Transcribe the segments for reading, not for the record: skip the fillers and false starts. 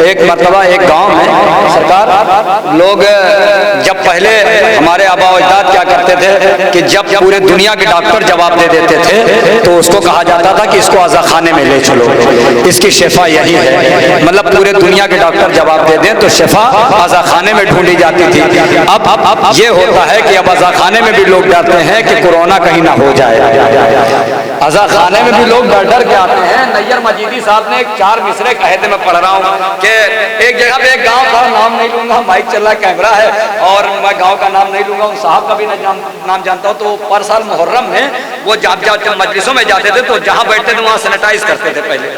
ایک مرتبہ ایک گاؤں میں سرکار لوگ جب پہلے ہمارے آبا و اجداد کیا کرتے تھے کہ جب پورے دنیا کے ڈاکٹر جواب دے دیتے تھے تو اس کو کہا جاتا تھا کہ اس کو عزا خانے میں لے چلو، اس کی شفا یہی ہے. مطلب پورے دنیا کے ڈاکٹر جواب دے دیں تو شفا عزا خانے میں ڈھونڈی جاتی تھی. اب یہ ہوتا ہے کہ اب عزا خانے میں بھی لوگ ڈرتے ہیں کہ کورونا کہیں نہ ہو جائے. عزا خانے میں بھی لوگ ڈر کے آتے ہیں. نیّر مجیدی صاحب نے 4 مصرے کہے تھے، میں پڑھ رہا ہوں کہ ایک جگہ پہ ایک گاؤں کا نام نہیں لوں گا، مائک چل رہا ہے، کیمرہ ہے، اور میں گاؤں کا نام نہیں لوں گا، ان صاحب کا بھی نام جانتا ہوں. تو پر سال محرم میں وہ جب مجلسوں میں جاتے تھے تو جہاں بیٹھتے تھے وہاں سینیٹائز کرتے تھے پہلے،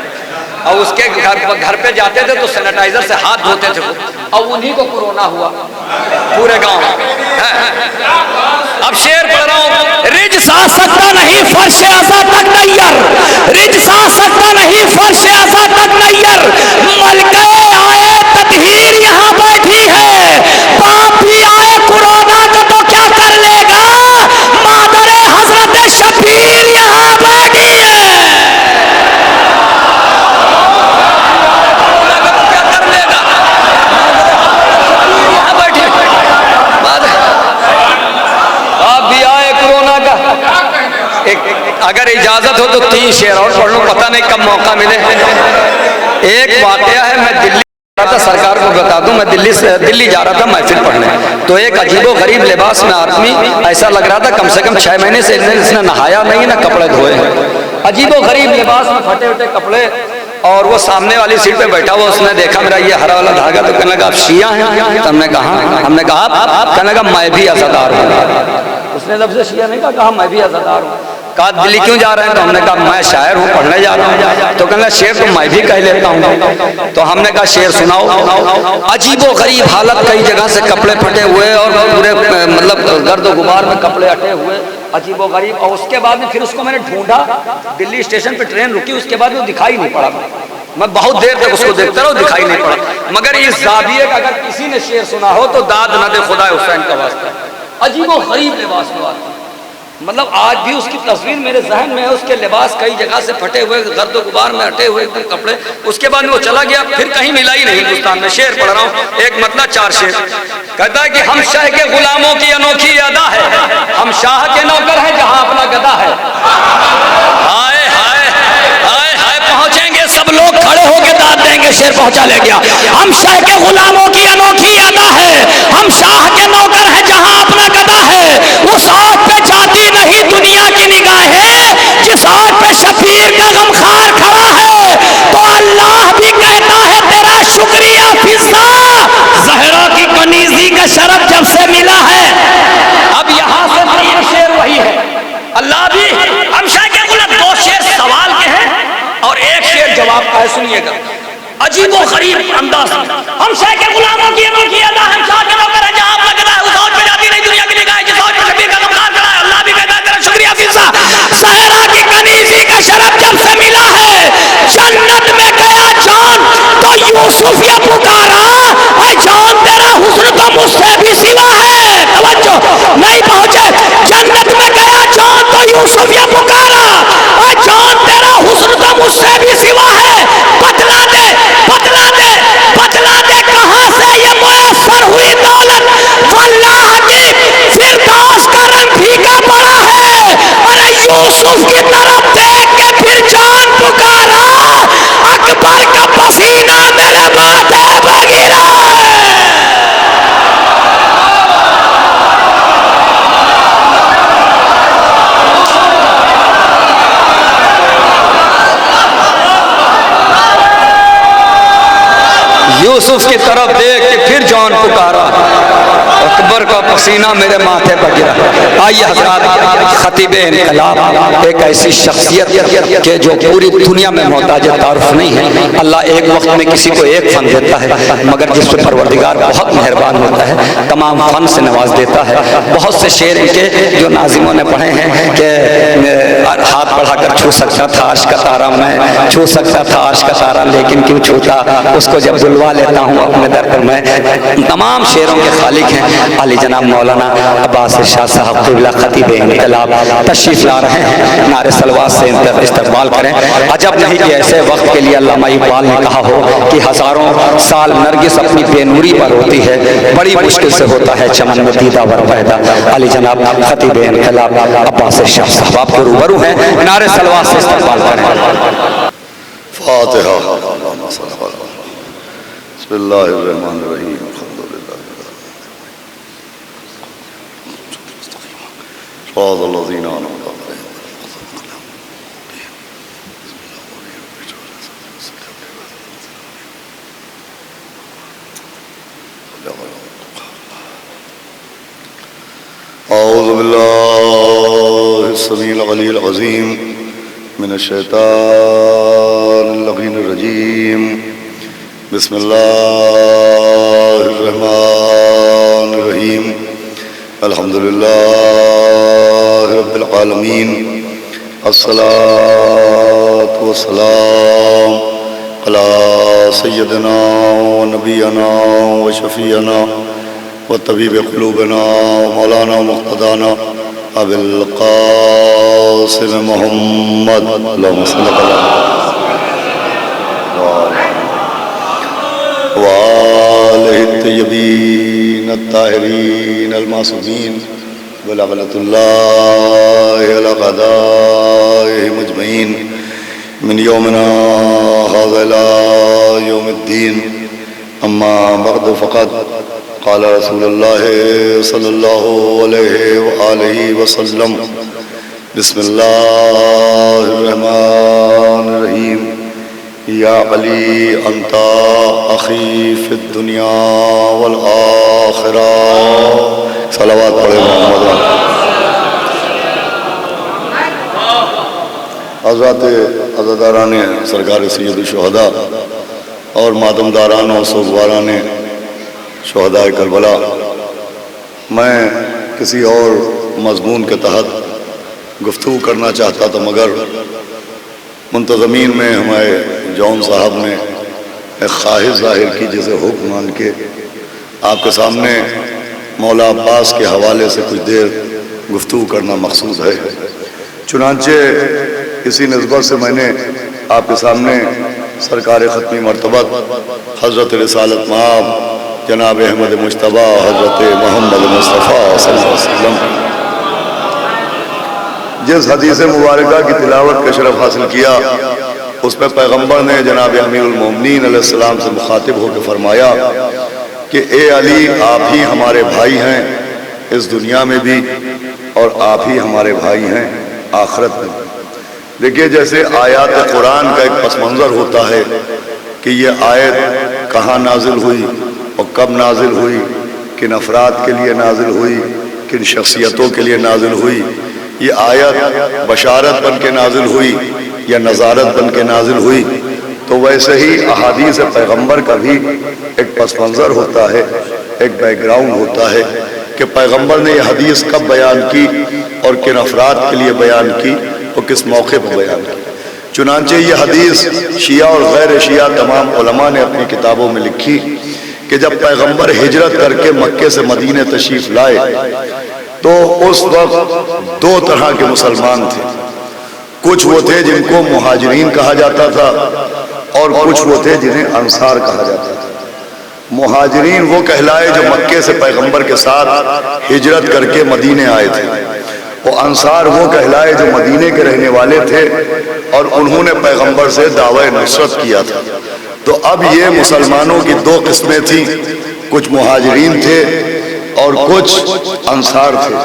اور اس کے گھر پہ جاتے تھے تو سینیٹائزر سے ہاتھ دھوتے تھے، اور انہی کو کورونا ہوا پورے گاؤں. اب شعر پڑھ رہا ہوں، رجس آ سکتا نہیں فرش عزا تک نیّر، رجس آ سکتا نہیں فرش عزا تک نیّر، ملکہ آئے تطہیر یہاں بیٹھی ہے، باپ بھی آئے کورونا کا تو کیا کر لے گا، مادر حضرت شبیر یہاں بیٹھی ہے. اگر اجازت ہو تو 3 شعر اور پڑھ لوں، پتہ نہیں کب موقع ملے. ایک واقعہ ہے، میں دلی جا رہا تھا، سرکار کو بتا دوں، میں دلی جا رہا تھا محفل پڑھنے. تو ایک عجیب و غریب لباس میں آدمی ایسا لگ رہا تھا کم سے کم 6 مہینے سے اس نے نہایا نہیں نہ کپڑے دھوئے. عجیب و غریب لباس میں پھٹے پھٹے کپڑے، اور وہ سامنے والی سیٹ پہ بیٹھا ہوا. اس نے دیکھا میرا یہ ہرا والا دھاگا تو کہنے لگا آپ شیعہ ہیں؟ تو ہم نے کہا کہنے لگا میں بھی عزادار ہوں. اس نے لفظ شیعہ نہیں کہا میں بھی عزادار ہوں. کہا دلی کیوں جا رہے ہیں؟ تو ہم نے کہا میں شاعر ہوں، پڑھنے جا رہا ہوں. تو کہنے لگا شعر تو میں بھی کہہ لیتا ہوں. تو ہم نے کہا شعر سناؤ. عجیب و غریب حالت، کئی جگہ سے کپڑے پھٹے ہوئے اور پورے مطلب گرد و غبار میں کپڑے اٹے ہوئے، عجیب و غریب. اور اس کے بعد میں پھر اس کو میں نے ڈھونڈا، دلی اسٹیشن پہ ٹرین رکی، اس کے بعد وہ دکھائی نہیں پڑا. میں بہت دیر تک اس کو دیکھتا رہا، دکھائی نہیں پڑا. مگر اس زاویے کا اگر کسی نے شعر سنا ہو تو داد نہ دے خدا حسین کا واسطہ. عجیب و غریب لباس میں آتا، مطلب آج بھی اس کی تصویر میرے ذہن میں ہے. اس کے لباس کئی جگہ سے پھٹے ہوئے، گرد و غبار میں اٹے ہوئے کپڑے. اس کے بعد وہ چلا گیا، پھر کہیں ملا ہی نہیں ہندوستان میں. شعر پڑھ رہا ہوں، ایک مطلب 4 شعر. کہتا ہے کہ ہم شاہ کے غلاموں کی انوکھی ادا ہے، ہم شاہ کے نوکر ہیں جہاں اپنا گدا ہے. ہائے ہائے ہائے ہائے، پہنچیں گے سب لوگ کھڑے ہو کے داد دیں گے. شعر پہنچا لے گیا. ہم شاہ کے غلاموں کی انوکھی ادا ہے، ہم شاہ کے نوکر ہیں جہاں اپنا گدا ہے. اس آگ پہ جاتی نہیں دنیا کی نگاہیں، جس آگ پہ شبیر کا غمخوار کھڑا ہے. تو اللہ بھی کہتا ہے تیرا شکریہ فضا، زہرا کی کنیزی کا شرف جب سے ملا ہے. اب یہاں سے یہ شعر وہی ہے. اللہ بھی ہم شاہ کے غلام، 2 شعر سوال کے ہیں اور 1 شعر جواب کا ہے. سنیے گا عجیب و غریب انداز. ہم شاہ کے غلاموں کی انوکھی ادا، ہم شاہ کے نوکر ہیں جہاں اپنا گدا ہے. اس آگ پہ جاتی نہیں دنیا کی نگاہیں، جس آگ پہ شبیر کا غمخوار کھڑا ہے. اللہ بھی کہتا ہے تیرا شکریہ فضا، زہرا کی کنیزی کا شرف جب سے ملا ہے. جنت میں گیا جان تو یوسف یہ پکارا، اے جان تیرا حسن تو مجھ سے بھی سوا ہے. توجہ نہیں پہنچے. جنت میں گیا جان تو یوسف یہ پکارا، اے جان تیرا حسن تو مجھ سے بھی سوا ہے. بتلا دے بتلا دے بتلا دے کہاں سے یہ میسر ہوئی دولت. واللہ کی فردوس کا رنگ پھیکا پڑا ہے. ارے یوسف کی طرف دیکھ کے پھر جان پکارا، اکبر کا پسینہ میرے ماتھے پہ گرا ہے. یوسف کی طرف دیکھ کے پھر جان پکارا، اکبر کا پسینہ میرے ماتھے پر گرا. آئیے حضرات، خطیب انقلاب ایک ایسی شخصیت کہ جو پوری دنیا میں محتاج تعارف نہیں ہے. اللہ ایک وقت میں کسی کو ایک فن دیتا ہے، مگر جس پر پروردگار بہت مہربان ہوتا ہے تمام فن سے نواز دیتا ہے. بہت سے شعر ان کے جو ناظموں نے پڑھے ہیں کہ ہاتھ بڑھا کر چھو سکتا تھا عرش کا تارا، میں چھو سکتا تھا عرش کا تارا، لیکن کیوں چھوتا اس کو جب بلوا لیتا ہوں اپنے در پر میں۔ تمام شعروں کے خالق ہیں علی جناب مولانا عباس ارشاد صاحب قبلہ خطیب انقلاب تشریف لا رہے ہیں، نعرے صلوات سے استقبال کریں۔ عجب نہیں کہ ایسے وقت کے لیے علامہ اقبال نے کہا ہو کہ ہزاروں سال نرگس اپنی بے نوری پر ہوتی ہے، بڑی مشکل سے ہوتا ہے چمن میں دیدہ ور پیدا۔ علی جناب خطیب انقلاب عباس ارشاد صاحب آپ کو روبرو ہیں، نعرے صلوات سے استقبال کریں۔ فاتحہ۔ بسم اللہ الرحمن الرحیم۔ صراط الذین انعمت علیہم۔ اعوذ باللہ السمیع العلی العظیم من الشیطان اللعین الرجیم، بسم اللہ الرحمن الرحیم، الحمدللہ رب العالمین، الصلاة والسلام علی سیدنا و نبینا و شفیعنا و طبیب قلوبنا مولانا مقتدانا ابی القاسم محمد اللہم صلی اللہ وآلہ الطیبین الطاہرین المعصومین ولعنۃ اللہ علی اعدائہم اجمعین من یومنا ھذا الی یوم الدین۔ اما بعد فقد قال رسول اللہ صلی اللہ علیہ وآلہ وسلم، بسم اللہ الرحمن الرحیم، یا علی انت اخی فی الدنیا والآخرہ۔ صلوات پڑھیں محمد۔ حضرات عزاداران سرکار سید الشہداء اور ماتمداران و سوگواران شہداء کربلا، میں کسی اور مضمون کے تحت گفتگو کرنا چاہتا تھا، مگر منتظمین میں ہمارے جون صاحب نے ایک خواہش ظاہر کی جسے حکم مان کے آپ کے سامنے مولا عباس کے حوالے سے کچھ دیر گفتگو کرنا مقصود ہے۔ چنانچہ اسی نسبت سے میں نے آپ کے سامنے سرکار ختمی مرتبت حضرت رسالت مآب جناب احمد مجتبی حضرت محمد مصطفیٰ صلی اللہ علیہ وسلم جس حدیث مبارکہ کی تلاوت کا شرف حاصل کیا، اس میں پیغمبر نے جناب امیر المومنین علیہ السلام سے مخاطب ہو کے فرمایا کہ اے علی، آپ ہی ہمارے بھائی ہیں اس دنیا میں بھی، اور آپ ہی ہمارے بھائی ہیں آخرت میں۔ دیکھیے، جیسے آیات قرآن کا ایک پس منظر ہوتا ہے کہ یہ آیت کہاں نازل ہوئی اور کب نازل ہوئی، کن افراد کے لیے نازل ہوئی، کن شخصیتوں کے لیے نازل ہوئی، یہ آیت بشارت بن کے نازل ہوئی یا نظارت بن کے نازل ہوئی، تو ویسے ہی احادیث پیغمبر کا بھی ایک پس منظر ہوتا ہے، ایک بیک گراؤنڈ ہوتا ہے کہ پیغمبر نے یہ حدیث کب بیان کی اور کن افراد کے لیے بیان کی اور کس موقع پر بیان کی۔ چنانچہ یہ حدیث شیعہ اور غیر شیعہ تمام علماء نے اپنی کتابوں میں لکھی کہ جب پیغمبر ہجرت کر کے مکے سے مدینہ تشریف لائے تو اس وقت دو طرح کے مسلمان تھے۔ کچھ وہ تھے جن کو مہاجرین کہا جاتا تھا اور کچھ وہ تھے جنہیں انصار کہا جاتا تھا۔ مہاجرین وہ کہلائے جو مکے سے پیغمبر کے ساتھ ہجرت کر کے مدینے آئے تھے، اور انصار وہ کہلائے جو مدینے کے رہنے والے تھے اور انہوں نے پیغمبر سے دعوی نصرت کیا تھا۔ تو اب یہ مسلمانوں کی دو قسمیں تھیں، کچھ مہاجرین تھے اور کچھ انصار تھے۔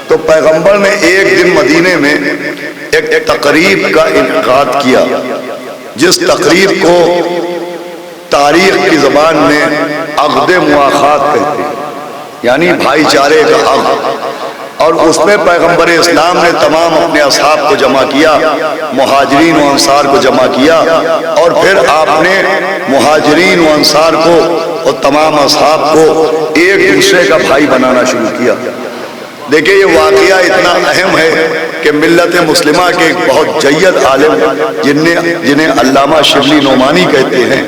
تو پیغمبر نے ایک دن مدینے میں ایک تقریب کا انعقاد کیا، جس تقریب کو تاریخ کی زبان میں عقد مواخات کہتے ہیں، یعنی بھائی چارے کا عقد۔ اور اس میں پیغمبر اسلام نے تمام اپنے اصحاب کو جمع کیا، مہاجرین و انصار کو جمع کیا، اور پھر آپ نے مہاجرین و انصار کو اور تمام اصحاب کو ایک دوسرے کا بھائی بنانا شروع کیا۔ دیکھیں، یہ واقعہ اتنا اہم ہے کہ ملت مسلمہ کے ایک بہت جید عالم جنہیں علامہ شبلی نعمانی کہتے ہیں،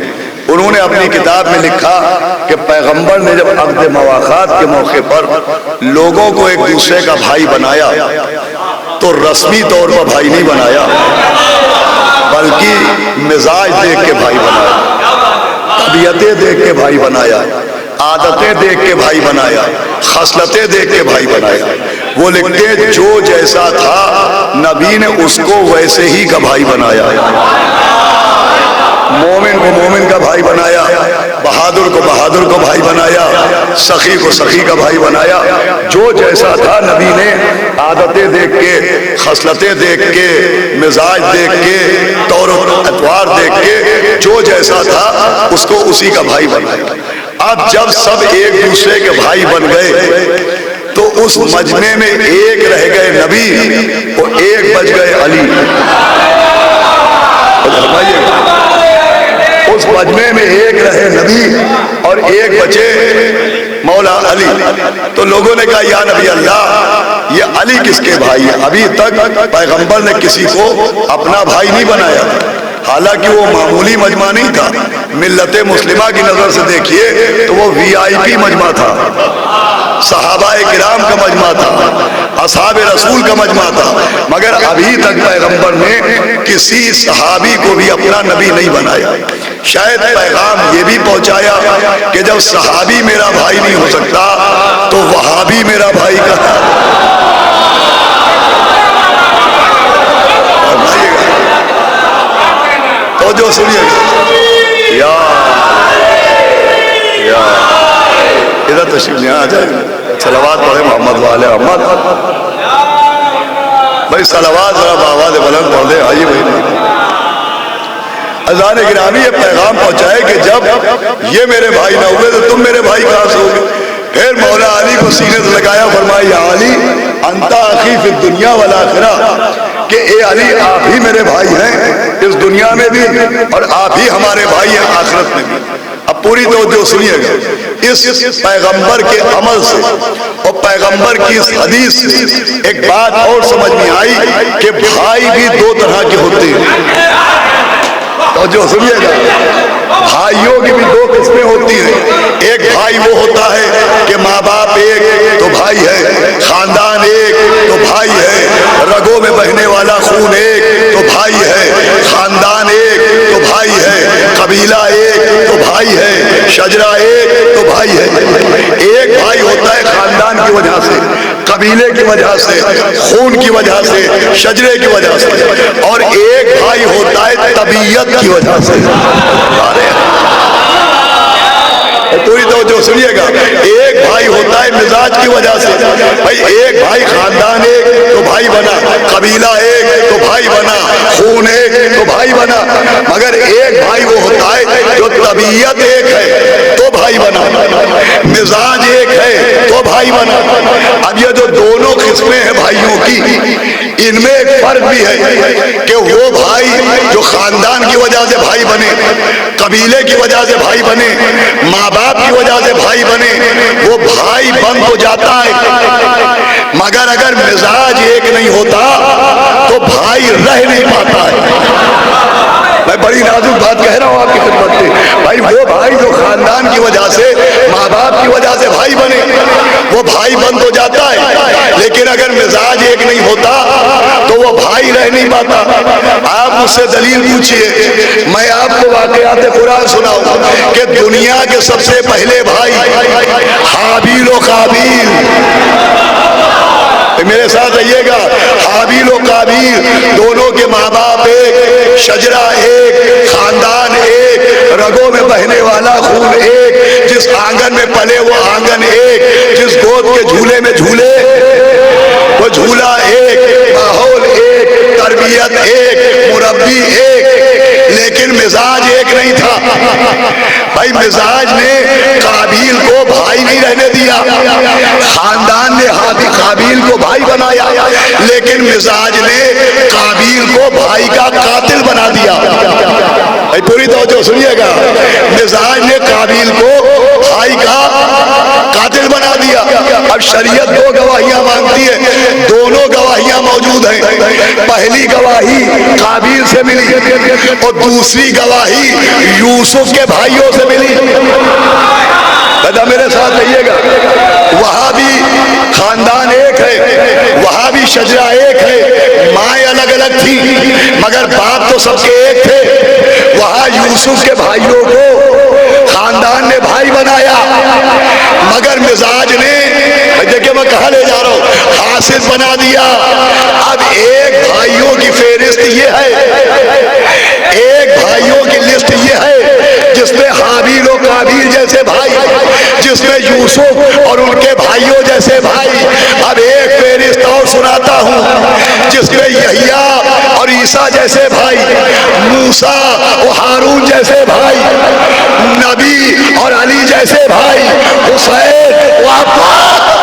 انہوں نے اپنی کتاب میں لکھا کہ پیغمبر نے جب عقد مواخات کے موقع پر لوگوں کو ایک دوسرے کا بھائی بنایا تو رسمی طور پر بھائی نہیں بنایا، بلکہ مزاج دیکھ کے بھائی بنایا، طبیعتیں دیکھ کے بھائی بنایا، عادتیں دیکھ کے بھائی بنایا، خصلتیں دیکھ کے بھائی بنایا۔ وہ لکھتے ہیں جو جیسا تھا نبی نے اس کو ویسے ہی کا بھائی بنایا، مومن کو مومن کا بھائی بنایا، بہادر کو بہادر کو بھائی بنایا، سخی کو سخی کا بھائی بنایا۔ جو جیسا تھا نبی نے عادتیں دیکھ کے، خصلتیں دیکھ کے، مزاج دیکھ کے، طور و اطوار دیکھ کے جو جیسا تھا اس کو اسی کا بھائی بنایا۔ اب جب سب ایک دوسرے کے بھائی بن گئے تو اس مجمع میں ایک رہ گئے نبی اور ایک بچ گئے علی۔ اس مجمع میں ایک رہے نبی اور ایک بچے مولا علی۔ تو لوگوں نے کہا یا نبی اللہ، یہ علی کس کے بھائی ہیں؟ ابھی تک پیغمبر نے کسی کو اپنا بھائی نہیں بنایا، حالانکہ وہ معمولی مجمع نہیں تھا۔ ملت مسلمہ کی نظر سے دیکھیے تو وہ VIP مجمع تھا، صحابہ کرام کا مجمع تھا، اصحاب رسول کا مجمع تھا، مگر ابھی تک پیغمبر نے کسی صحابی کو بھی اپنا نبی نہیں بنایا۔ شاید پیغام یہ بھی پہنچایا کہ جب صحابی میرا بھائی نہیں ہو سکتا تو وہابی میرا بھائی کہاں؟ تو جو سنیے یا ادھر تشریف یہاں آ جائے، صلوات پڑھے محمد والے محمد۔ بھائی صلوات ذرا بآواز بلند پڑھ دے۔ آئیے بھائی، اذان گرامی یہ پیغام پہنچائے کہ جب یہ میرے بھائی نہ ہوئے تو تم میرے بھائی کہاں سے ہوگے؟ پھر مولا علی کو سینے سے لگایا، فرمایا یا علی انت اخی فی الدنیا والآخرہ، کہ اے علی آپ ہی میرے بھائی ہیں اس دنیا میں بھی اور آپ ہی ہمارے بھائی ہیں آخرت میں بھی۔ اب پوری توجہ سنیے گا، اس پیغمبر کے عمل سے اور پیغمبر کی اس حدیث سے ایک بات اور سمجھ میں آئی کہ بھائی بھی دو طرح کے ہوتے ہیں۔ توجہ سنیے گا، بھائیوں کی بھی دو قسمیں ہوتی ہیں۔ ایک بھائی وہ ہوتا ہے کہ ماں باپ ایک تو بھائی ہے، خاندان ایک تو بھائی ہے، رگوں میں بہنے والا خون ایک تو بھائی ہے، خاندان ایک تو بھائی ہے، قبیلہ ایک تو بھائی ہے، شجرہ ایک تو بھائی ہے۔ ایک بھائی ہوتا ہے خاندان کی وجہ سے، قبیلے کی وجہ سے، خون کی وجہ سے، شجرے کی وجہ سے، اور ایک بھائی ہوتا ہے طبیعت کی وجہ سے۔ پوری توجہ سنیے گا، ایک بھائی ہوتا ہے مزاج کی وجہ سے۔ بھائی ایک بھائی خاندان ایک تو بھائی بنا، قبیلہ ایک تو بھائی بنا، خون ایک تو بھائی بنا، مگر ایک بھائی وہ ہوتا ہے جو طبیعت ایک ہے تو بھائی بنا، مزاج ایک ہے تو بھائی بنا۔ اب یہ جو دونوں قسمیں ہیں بھائیوں کی، ان میں ایک فرق بھی ہے کہ وہ بھائی جو خاندان کی وجہ سے بھائی بنے، قبیلے کی وجہ سے بھائی بنے، ماں باپ کی وجہ سے بھائی بنے، وہ بھائی بن تو جاتا ہے، مگر اگر مزاج ایک نہیں ہوتا تو بھائی رہ نہیں پاتا ہے۔ میں بڑی نازک بات کہہ رہا ہوں آپ کی خدمت میں، بھائی وہ بھائی جو خاندان کی وجہ سے، ماں باپ کی وجہ سے بھائی بنے، وہ بھائی بن تو جاتا ہے، لیکن اگر مزاج ایک نہیں ہوتا تو وہ بھائی رہ نہیں پاتا۔ آپ مجھ سے دلیل پوچھئے، میں آپ کو واقعات قرآن سناؤں کہ دنیا کے سب سے پہلے بھائی حابیل و قابیل، میرے ساتھ رہیے گا، حابیل و قابیل دونوں کے ماں باپ ایک، شجرہ ایک، خاندان ایک، رگوں میں بہنے والا خون ایک، جس آنگن میں پلے وہ آنگن ایک، جس گود کے جھولے میں جھولے وہ جھولا ایک، ماحول ایک، تربیت ایک، مربی ایک، لیکن مزاج ایک نہیں تھا۔ بھائی مزاج نے قابیل کو بھائی نہیں رہنے دیا، خاندان نے قابیل کو بھائی بنایا، لیکن مزاج نے قابیل کو بھائی کا قاتل بنا دیا۔ بھائی پوری توجہ سنیے گا، مزاج نے قابیل کو بھائی کا قاتل بنا دیا۔ اب شریعت دو گواہیاں مانگتی ہے، دونوں گواہیاں موجود ہیں. پہلی گواہی قابیل سے ملی اور دوسری گواہی یوسف کے بھائیوں سے ملی. بیٹا میرے ساتھ رہیے گا. وہاں بھی خاندان ایک ہے, وہاں بھی شجرہ ایک ہے, مائیں الگ الگ تھیں مگر باپ تو سب کے ایک تھے. وہاں یوسف کے بھائیوں کو خاندان نے بھائی بنایا مگر مزاج نے, دیکھیں میں کہاں لے جا رہا ہوں, حاسد بنا دیا. اب ایک بھائیوں کی فہرست یہ ہے, ایک بھائیوں کی لسٹ یہ ہے جس میں حابیل و قابیل جیسے بھائی, جس میں یوسف اور ان کے بھائیوں جیسے بھائی. اب ایک فہرست اور سناتا ہوں جس میں یحییٰ اور عیسیٰ جیسے بھائی, موسیٰ و ہارون جیسے بھائی, نبی اور علی جیسے بھائی, حسین و عباس.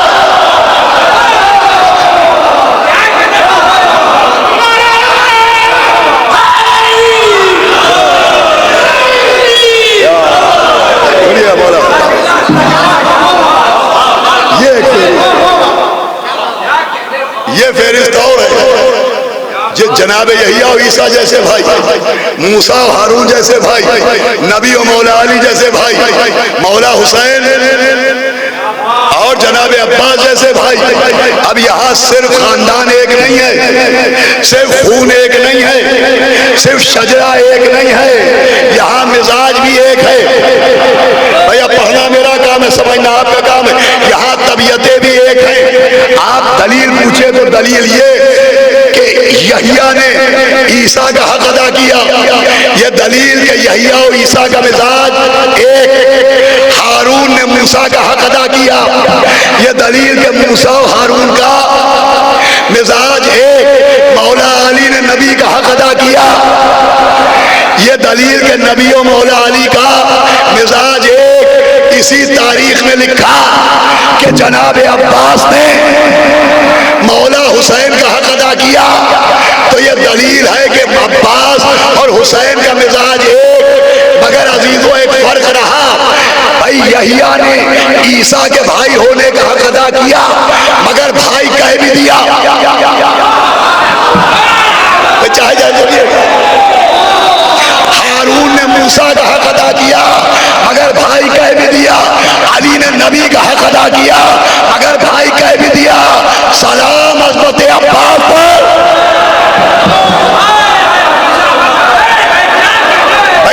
یہ فہرست اور ہے جناب یحییٰ و عیسیٰ جیسے بھائی, موسیٰ و ہارون جیسے بھائی, نبی و مولا علی جیسے بھائی, مولا حسین اور جناب عباس جیسے بھائی. اب یہاں صرف خاندان ایک نہیں ہے, صرف خون ایک نہیں ہے, صرف شجرہ ایک نہیں ہے, یہاں مزاج بھی ایک ہے. بھیا پڑھنا میرا کام ہے, سمجھنا آپ کا کام ہے. یہاں طبیعتیں بھی ایک ہیں. آپ دلیل پوچھے تو دلیل یہ کہ یحییٰ نے عیسیٰ کا حق ادا کیا, یہ دلیل کہ یحییٰ و عیسیٰ کا مزاج ایک. ہارون نے موسیٰ کا حق ادا کیا, یہ دلیل کہ موسیٰ و ہارون کا مزاج ایک. مولا علی نے نبی کا حق ادا کیا, یہ دلیل کہ نبی و مولا علی کا مزاج ایک. اسی تاریخ میں لکھا کہ جناب عباس نے مولا حسین کا حق ادا کیا, تو یہ دلیل ہے کہ عباس اور حسین کا مزاج ایک. مگر عزیزوں ایک فرق رہا, بھائی یحییٰ نے عیسیٰ کے بھائی ہونے کا حق ادا کیا مگر بھائی کہہ بھی دیا. چاہے جائے ہارون نے موسیٰ کا حق ادا کیا مگر بھائی کہہ بھی دیا. علی نے نبی کا حق ادا کیا مگر بھائی کہہ بھی دیا. سلام عظمت عباس پر.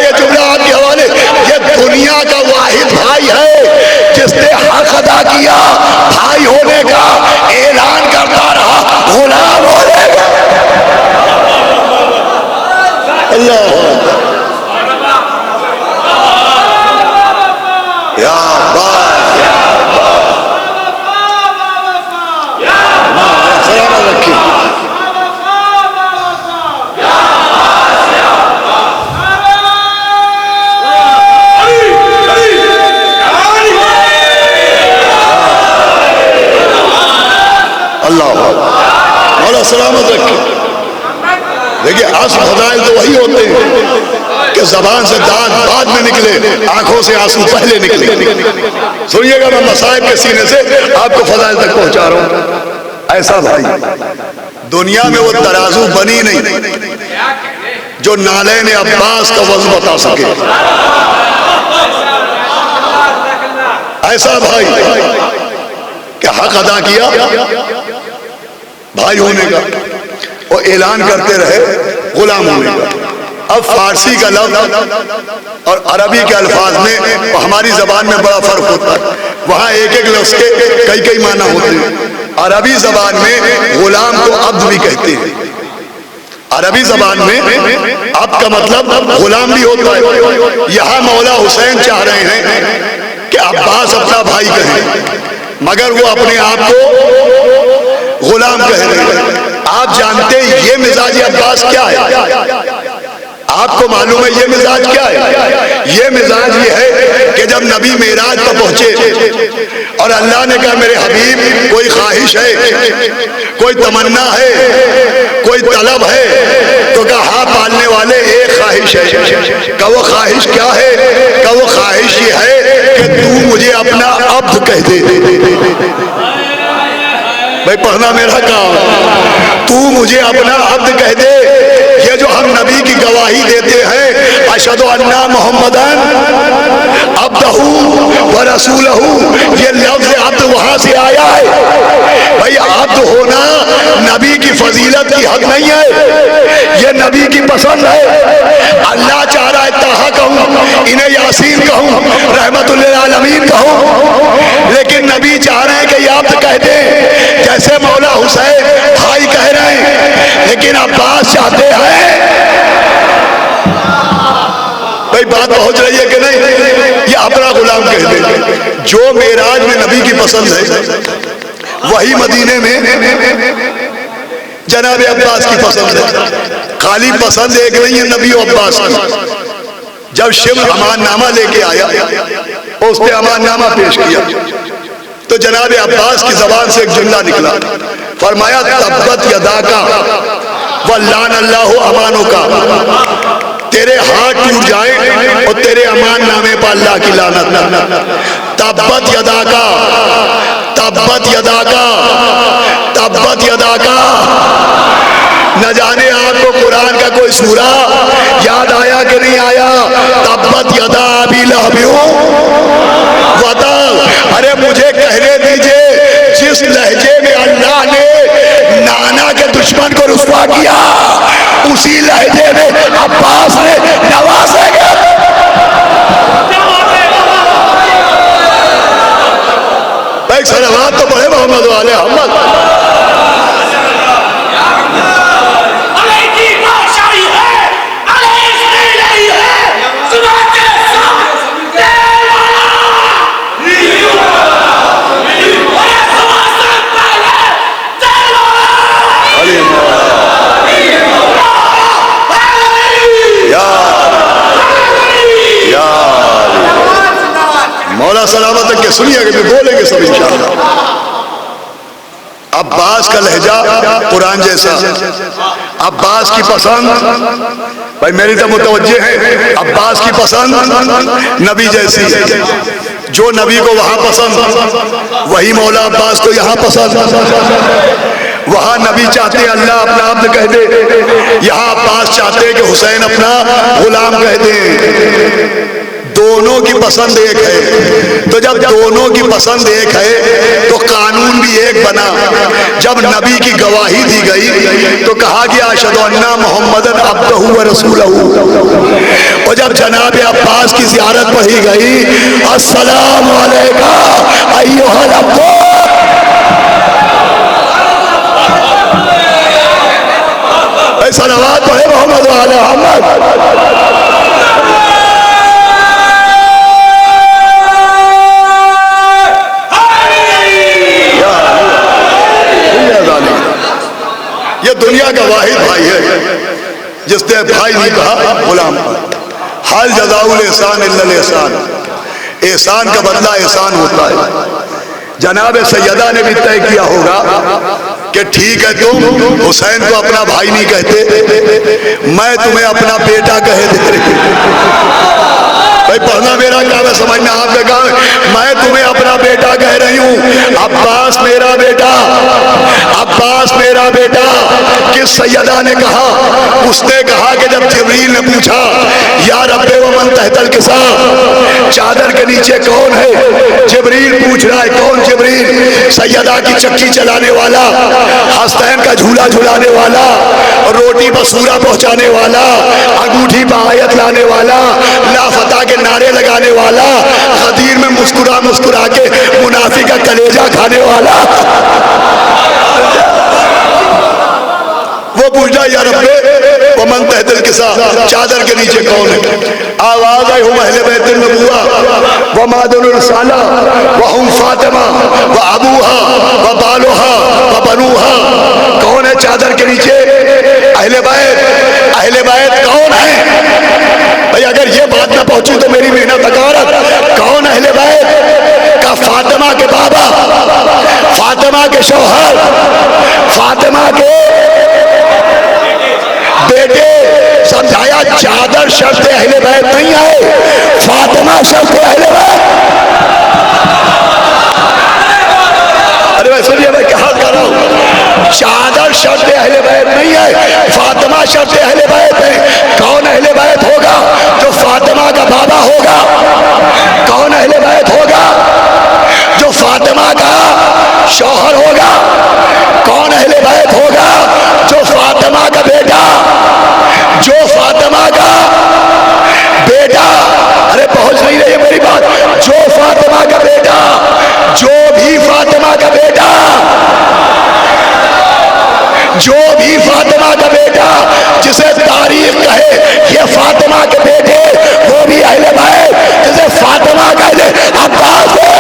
یہ جملہ آپ کے حوالے, یہ دنیا کا واحد بھائی ہے جس نے حق ادا کیا بھائی ہونے کا, اعلان کرتا رہا غلام ہونے کا. اللہ یا عباس, یا عباس, سلام رکھی. اللہ مولا سلامت رکھے. دیکھیے اصل فضائل تو وہی ہوتے ہیں کہ زبان سے دانت بعد میں نکلے, آنکھوں سے آنسو پہلے نکلے. سنیے گا, میں مصائب کے سینے سے آپ کو فضائل تک پہنچا رہا ہوں. ایسا بھائی دنیا میں وہ ترازو بنی نہیں جو نالین عباس کا وزن بتا سکے. ایسا بھائی کہ حق ادا کیا بھائی ہونے کا اور اعلان کرتے رہے غلام ہونے کا. اب فارسی کا لفظ اور عربی کے الفاظ میں ہماری زبان میں بڑا فرق ہوتا ہے. وہاں ایک ایک لفظ کے کئی کئی معنی ہوتے ہیں. عربی زبان میں غلام کو عبد بھی کہتے ہیں. عربی زبان میں عبد کا مطلب غلام بھی ہوتا ہے. یہاں مولا حسین چاہ رہے ہیں کہ عباس اپنا بھائی کہیں مگر وہ اپنے آپ کو غلام کہہ رہے ہیں. آپ جانتے ہیں یہ مزاج عباس کیا ہے؟ آپ کو معلوم ہے یہ مزاج کیا ہے؟ یہ مزاج یہ ہے کہ جب نبی معراج پر پہنچے اور اللہ نے کہا میرے حبیب کوئی خواہش ہے, کوئی تمنا ہے, کوئی طلب ہے, تو کہا ہاں پالنے والے ایک خواہش ہے. کہ وہ خواہش کیا ہے؟ کہ وہ خواہش یہ ہے کہ تو مجھے اپنا عبد کہہ دے. بھائی پڑھنا میرا کام ہے. تو مجھے اپنا عبد کہہ دے. یہ جو ہم نبی کی گواہی دیتے ہیں اشہد ان محمدن عبدہ و رسولہ، یہ لفظ عبد وہاں سے آیا ہے. بھائی عبد ہونا نبی کی فضیلت کی حق نہیں ہے، یہ نبی کی پسند ہے. اللہ چاہ رہا ہے طہ کہوں، انہیں یاسین کہوں، رحمت للعالمین کہوں، لیکن نبی چاہ رہے ہیں کہ یہ عبد کہہ دیں، جیسے مولا حسین بھائی کہہ رہے ہیں، لیکن عباس چاہتے ہیں. بھائی بات پہنچ رہی ہے کہ نہیں؟ یہ اپنا غلام کہہ دے. جو معراج میں نبی کی پسند ہے وہی مدینے میں جناب عباس کی پسند ہے. خالی پسند ایک نہیں ہے نبی و عباس کی. جب شبل امان نامہ لے کے آیا، اس نے امان نامہ پیش کیا، تو جناب عباس کی زبان سے ایک جملہ نکلا. فرمایا تبت یدا کا واللعن اللہ امانوں کا، تیرے ہاتھ ٹوٹ جائیں اور تیرے امان نامے پر اللہ کی لعنت. تبت یدا کا، تبت یدا کا، تبت یدا کا. نہ جانے آپ کو قرآن کا کوئی سورہ یاد آیا کہ نہیں آیا؟ تبت یدا ابی لہب وتب. ارے مجھے کہنے دیجئے، جس لہجے میں اللہ نے نانا کے دشمن کو رسوا کیا، اسی لہجے میں عباس نے نوازے گا. ایک صلوات تو پڑھے محمد والے محمد. مولا سلامت ہے کہ سنیے کہ بولیں گے سب انشاءاللہ. عباس کا لہجہ قرآن جیسا، عباس کی پسند، بھائی میری تو متوجہ ہے، عباس کی پسند نبی جیسی ہے. جو نبی کو وہاں پسند وہی مولا عباس کو یہاں پسند. وہاں نبی چاہتے ہیں اللہ اپنا عبد کہہ دے، یہاں عباس چاہتے ہیں کہ حسین اپنا غلام کہہ دیں. دونوں کی پسند ایک ہے. تو جب دونوں کی پسند ایک ہے تو قانون بھی ایک بنا. جب نبی کی گواہی دی گئی تو کہا گیا اشہد ان محمدن عبدہ و رسولہ. اور جب جناب عباس کی زیارت پڑھی گئی، السلام علیکہ ایھا العباس. صلوات پڑھے محمد وعلی محمد. یہ دنیا کا واحد بھائی ہے جس نے بھائی نہیں کہا غلام. حال جزاء الاحسان الا الاحسان. احسان کا بدلہ احسان ہوتا ہے. جناب سیدہ نے بھی طے کیا ہوگا کہ ٹھیک ہے تم حسین کو اپنا بھائی نہیں کہتے، میں تمہیں اپنا بیٹا کہہ دے رہی ہوں. بھائی پڑھنا میرا کام ہے، سمجھنا آپ کا کام ہے. میں تمہیں اپنا بیٹا کہہ رہی ہوں. عباس میرا بیٹا، عباس میرا بیٹا. کس سیدہ نے کہا؟ اس نے کہا کہ جب جبریل نے پوچھا یا رب ومن تحت الکساء، چادر کے نیچے کون ہے؟ جبریل پوچھ رہا ہے کون جبریل؟ سیدہ کی چکی چلانے والا، حسین کا جھولا جھلانے والا، روٹی پر سورہ پہنچانے والا، انگوٹھی پر آیت لانے والا، لا فتح کے نعرے لگانے والا، غدیر میں مسکرا مسکرا کے منافق کا کلیجہ کھانے والا. وہ پوچھا یا رب ومن تحت الکساء، چادر کے نیچے کون ہے؟ آواز آئی ہم اہل بیت النبوہ ومادن الرسالہ وہم فاطمہ وابوہا وبالوہا وبنوہا. کون ہے چادر کے نیچے؟ اہل بیت. اہل بیت کون ہے؟ بھئی اگر یہ بات نہ پہنچی تو میری محنت حقارت. کون اہل بیت؟ کا فاطمہ کے بابا، فاطمہ کے شوہر، فاطمہ کے بیٹے. سمجھایا چادر شرط اہل بیت نہیں ہے، فاطمہ شرط اہل بیت. ارے میں سنیے میں کیا حال کر رہا ہوں. شرط اہل بیت نہیں ہے، فاطمہ شرط اہل بیت ہے۔ کون اہل بیت ہوگا؟ جو فاطمہ کا بابا ہوگا۔ کون اہل بیت ہوگا؟ جو فاطمہ کا شوہر ہوگا۔ کون اہل بیت ہوگا؟ جو فاطمہ کا بیٹا، جو فاطمہ کا بیٹا، ارے پہنچ نہیں رہی ہے میری بات، جو فاطمہ کا بیٹا، جو بھی فاطمہ کا بیٹا، جو بھی فاطمہ کا بیٹا جسے تاریخ کہے یہ فاطمہ کے بیٹے، وہ بھی اہل بیت، جسے فاطمہ کا عباس ہے۔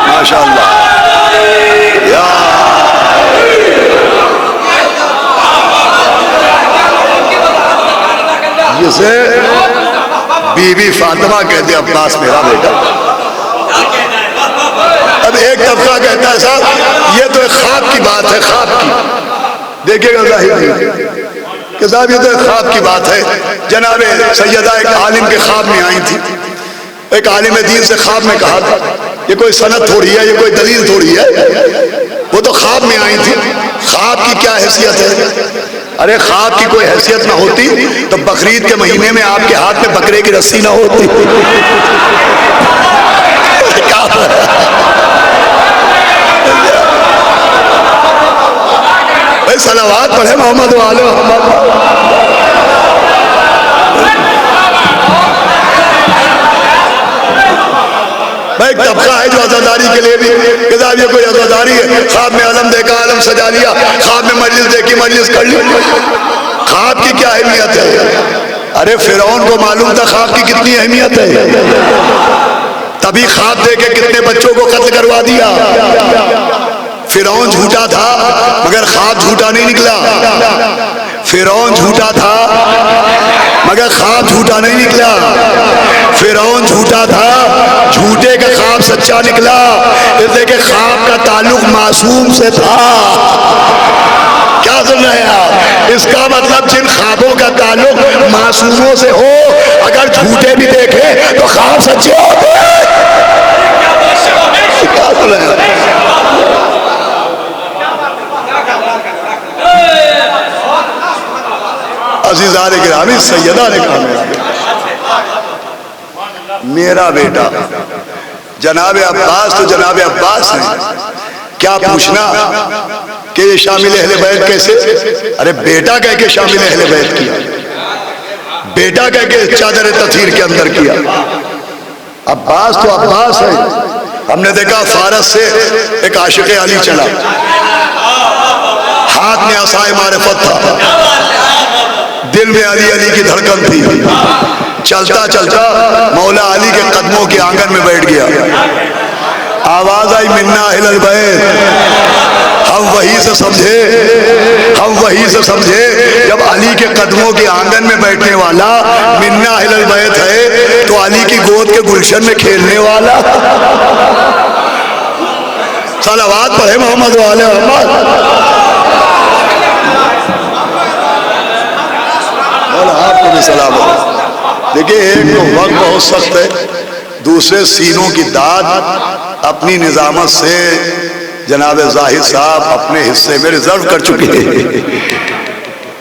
ماشاءاللہ یا جسے بی بی فاطمہ کہتے عباس میرا بیٹا۔ اب ایک طبقہ کہتا ہے صاحب یہ تو ایک خواب کی بات ہے، خواب کی، دیکھیے گا ظاہر کہ صاحب یہ تو ایک خواب کی بات ہے۔ جناب سیدہ ایک عالم کے خواب میں آئی تھی، ایک عالم دین سے خواب میں کہا تھا، یہ کوئی سند تھوڑی ہے، یہ کوئی دلیل تھوڑی ہے، وہ تو خواب میں آئی تھی۔ خواب کی کیا حیثیت ہے؟ ارے خواب کی کوئی حیثیت نہ ہوتی تو بقرعید کے مہینے میں آپ کے ہاتھ میں بکرے کی رسی نہ ہوتی۔ بھائی صلوات پڑھے محمد و آل محمد۔ بھائی ایک طبقہ ہے جو عزاداری کے لیے بھی کہ صاحب یہ کوئی عزاداری ہے، خواب میں علم دیکھا، علم سجا لیا، خواب میں مجلس دیکھی، مجلس کر لی۔ خواب کی کیا اہمیت ہے؟ ارے فرعون کو معلوم تھا خواب کی کتنی اہمیت ہے، تبھی خواب دے کے کتنے بچوں کو قتل کروا دیا۔ فرعون جھوٹا تھا مگر خواب جھوٹا نہیں نکلا۔ فرعون جھوٹا تھا مگر خواب جھوٹا نہیں نکلا۔ فرعون جھوٹا تھا، جھوٹے کا خواب سچا نکلا، اس لیے کہ خواب کا تعلق معصوم سے تھا۔ کیا سن رہے ہیں آپ؟ اس کا مطلب جن خوابوں کا تعلق معصوموں سے ہو، اگر جھوٹے بھی دیکھیں تو خواب سچے ہوتے ہیں۔ کیا سن رہے ہیں؟ عزیزان گرامی، سیدہ نے کہا میرا بیٹا جناب عباس تو جناب عباس ہیں، کیا پوچھنا کہ یہ شامل اہل بیت کیسے؟ ارے بیٹا کہہ کے شامل اہل بیت کیا، بیٹا کہہ کے چادر تطہیر کے اندر کیا۔ عباس تو عباس ہے۔ ہم نے دیکھا فارس سے ایک عاشق علی چلا، ہاتھ میں عصائے معرفت تھا، دل میں علی علی کی دھڑکن تھی، چلتا چلتا مولا علی کے قدموں کے آنگن میں بیٹھ گیا۔ آواز آئی منا اہل البیت، ہم وہی سے سمجھے، ہم وہی سے سمجھے جب علی کے قدموں کے آنگن میں بیٹھنے والا منا اہل البیت ہے تو علی کی گود کے گلشن میں کھیلنے والا۔ صلوات پڑھے محمد و آل محمد۔ آپ کو بھی سلام ہو۔ دیکھیں ایک تو وقت بہت سخت ہے، دوسرے سینوں کی داد اپنی نظامت سے جناب زاہد صاحب اپنے حصے میں ریزرو کر چکے ہیں،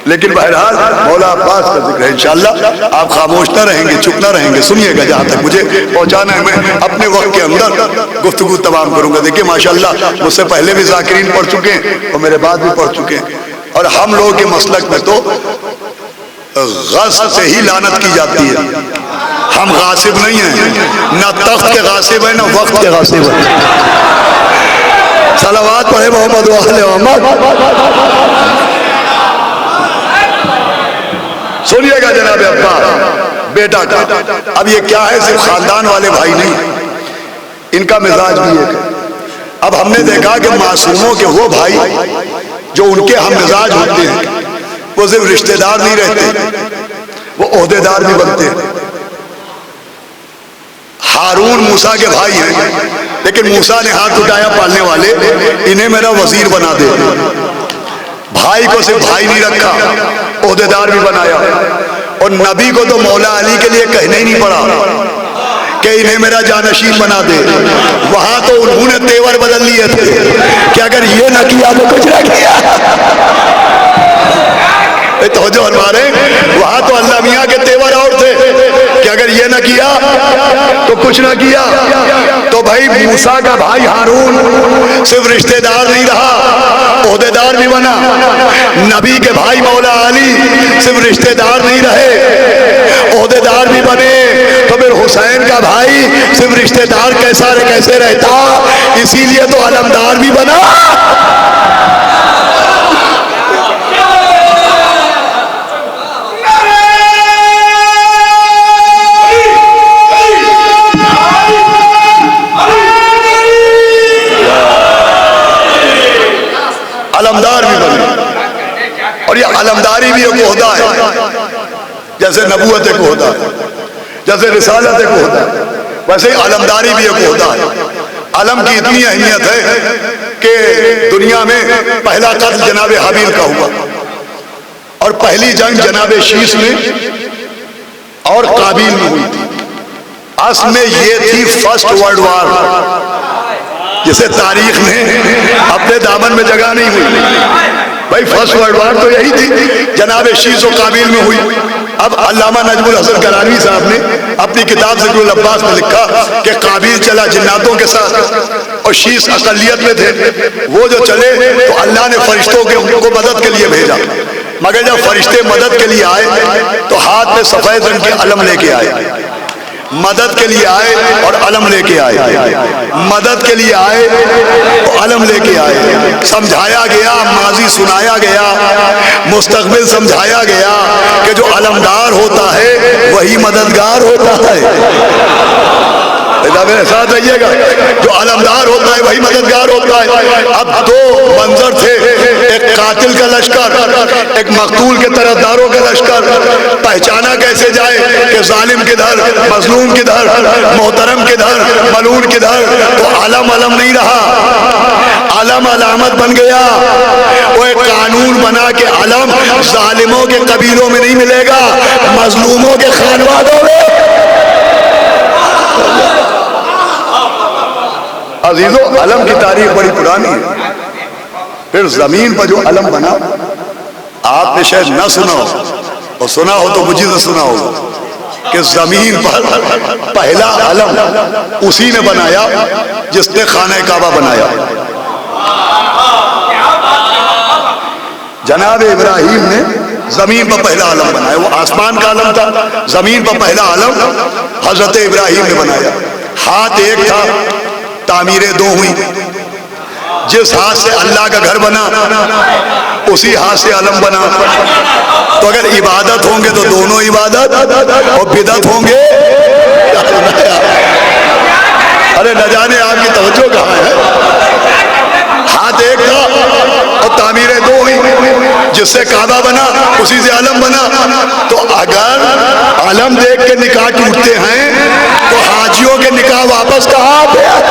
لیکن بہرحال مولا عباس کا ذکر ہے، انشاءاللہ آپ خاموش نہ رہیں گے، چپ نہ رہیں گے، سنیے گا جہاں تک مجھے پہنچانا ہے، میں اپنے وقت کے اندر گفتگو تمام کروں گا۔ دیکھیے ماشاءاللہ مجھ سے پہلے بھی ذاکرین پڑھ چکے ہیں اور میرے بعد بھی پڑھ چکے ہیں، اور ہم لوگوں کے مسلک میں تو غصب سے ہی لعنت کی جاتی ہے۔ ہم غاصب نہیں ہیں، نہ تخت کے غاصب ہیں نہ وقت کے غاصب ہیں۔ صلوات پڑھے محمد و آل محمد۔ سنیے گا جناب عباس بیٹا کا، اب یہ کیا ہے، صرف خاندان والے بھائی نہیں، ان کا مزاج بھی ایک ہے۔ اب ہم نے دیکھا کہ معصوموں کے وہ بھائی جو ان کے ہم مزاج ہوتے ہیں وہ صرف رشتہ دار نہیں رہتے، وہ عہدے دار بھی بنتے ہیں۔ ہارون موسیٰ کے بھائی ہیں، لیکن موسیٰ نے ہاتھ اٹھایا پالنے والے انہیں میرا وزیر بنا دے۔ بھائی کو صرف بھائی نہیں رکھا، عہدے دار بھی بنایا۔ اور نبی کو تو مولا علی کے لیے کہنے ہی نہیں پڑا کہ انہیں میرا جانشین بنا دے. وہاں تو انہوں نے تیور بدل لیے تھے کہ اگر یہ نہ کیا تو کچھ نہ کیا. توجہ ہمارے وہاں تو اللہ میاں کے تیور اور تھے کہ اگر یہ نہ کیا تو کچھ نہ کیا. تو بھائی موسیٰ کا بھائی ہارون صرف رشتہ دار نہیں رہا، عہدے دار بھی بنا. نبی کے بھائی مولا علی صرف رشتہ دار نہیں رہے، عہدے دار بھی بنے. تو پھر حسین کا بھائی صرف رشتہ دار کیسے رہتا؟ اسی لیے تو علمدار بھی بنا. علمدار بھی بنے. اور یہ علمداری بھی ایک عہدہ ہے، جیسے نبوت ایک عہدہ ہے، جیسے رسالت ایک عہدہ ہے، ویسے ہی علمداری بھی ایک عہدہ ہے. علم کی اتنی اہمیت ہے کہ دنیا میں پہلا قتل جناب حابیل کا ہوا، اور پہلی جنگ جناب شیش میں اور قابیل میں ہوئی تھی. اصل میں یہ تھی فرسٹ ورلڈ وار، جسے تاریخ نے اپنے دامن میں جگہ نہیں ہوئی. بھائی فرسٹ ورلڈ وار تو یہی تھی، جناب شیش و قابیل میں ہوئی. اب علامہ نجم الحسن کرانی صاحب نے اپنی کتاب ذکر العباس میں لکھا کہ قابیل چلا جناتوں کے ساتھ اور شیش اقلیت میں تھے. وہ جو چلے تو اللہ نے فرشتوں کو مدد کے لیے بھیجا، مگر جب فرشتے مدد کے لیے آئے تو ہاتھ میں سفید رنگ کے علم لے کے آئے. مدد کے لیے آئے اور علم لے کے آئے، مدد کے لیے آئے اور علم لے کے آئے. سمجھایا گیا، ماضی سنایا گیا، مستقبل سمجھایا گیا کہ جو علمدار ہوتا ہے وہی مددگار ہوتا ہے. میرے ساتھ رہیے گا، جو علمدار ہوتا ہے وہی مددگار ہوتا ہے. اب دو منظر تھے، ایک قاتل کا لشکر، ایک مقتول کے طرفداروں کا لشکر. پہچانا کیسے جائے کہ ظالم کدھر، مظلوم کدھر، محترم کدھر، ملعون کدھر؟ تو علم نہیں رہا، علم علامت بن گیا. وہ ایک قانون بنا کہ علم ظالموں کے قبیلوں میں نہیں ملے گا، مظلوموں کے خانوادوں میں. عزیزو، علم کی تاریخ بڑی پرانی ہے. پھر زمین پر جو علم بنا، آپ نے شاید نہ سنا ہو، اور سنا ہو تو مجھے سے سنا ہو کہ زمین پر پہلا علم اسی نے بنایا جس نے خانہ کعبہ بنایا. جناب ابراہیم نے زمین پر پہلا علم بنایا. وہ آسمان کا علم تھا، زمین پر پہلا علم حضرت ابراہیم نے بنایا. ہاتھ ایک تھا، تعمیریں دو ہوئی. جس ہاتھ سے اللہ کا گھر بنا اسی ہاتھ سے علم بنا. تو اگر عبادت ہوں گے تو دونوں عبادت، اور بدعت ہوں گے. ارے نہ جانے آپ کی توجہ کہاں ہے. ہاتھ ایک تھا اور تعمیریں دو ہوئی. جس سے کعبہ بنا اسی سے علم بنا. تو اگر علم دیکھ کے نکاح ٹوٹتے ہیں تو حاجیوں کے نکاح واپس کہاں آتے ہیں؟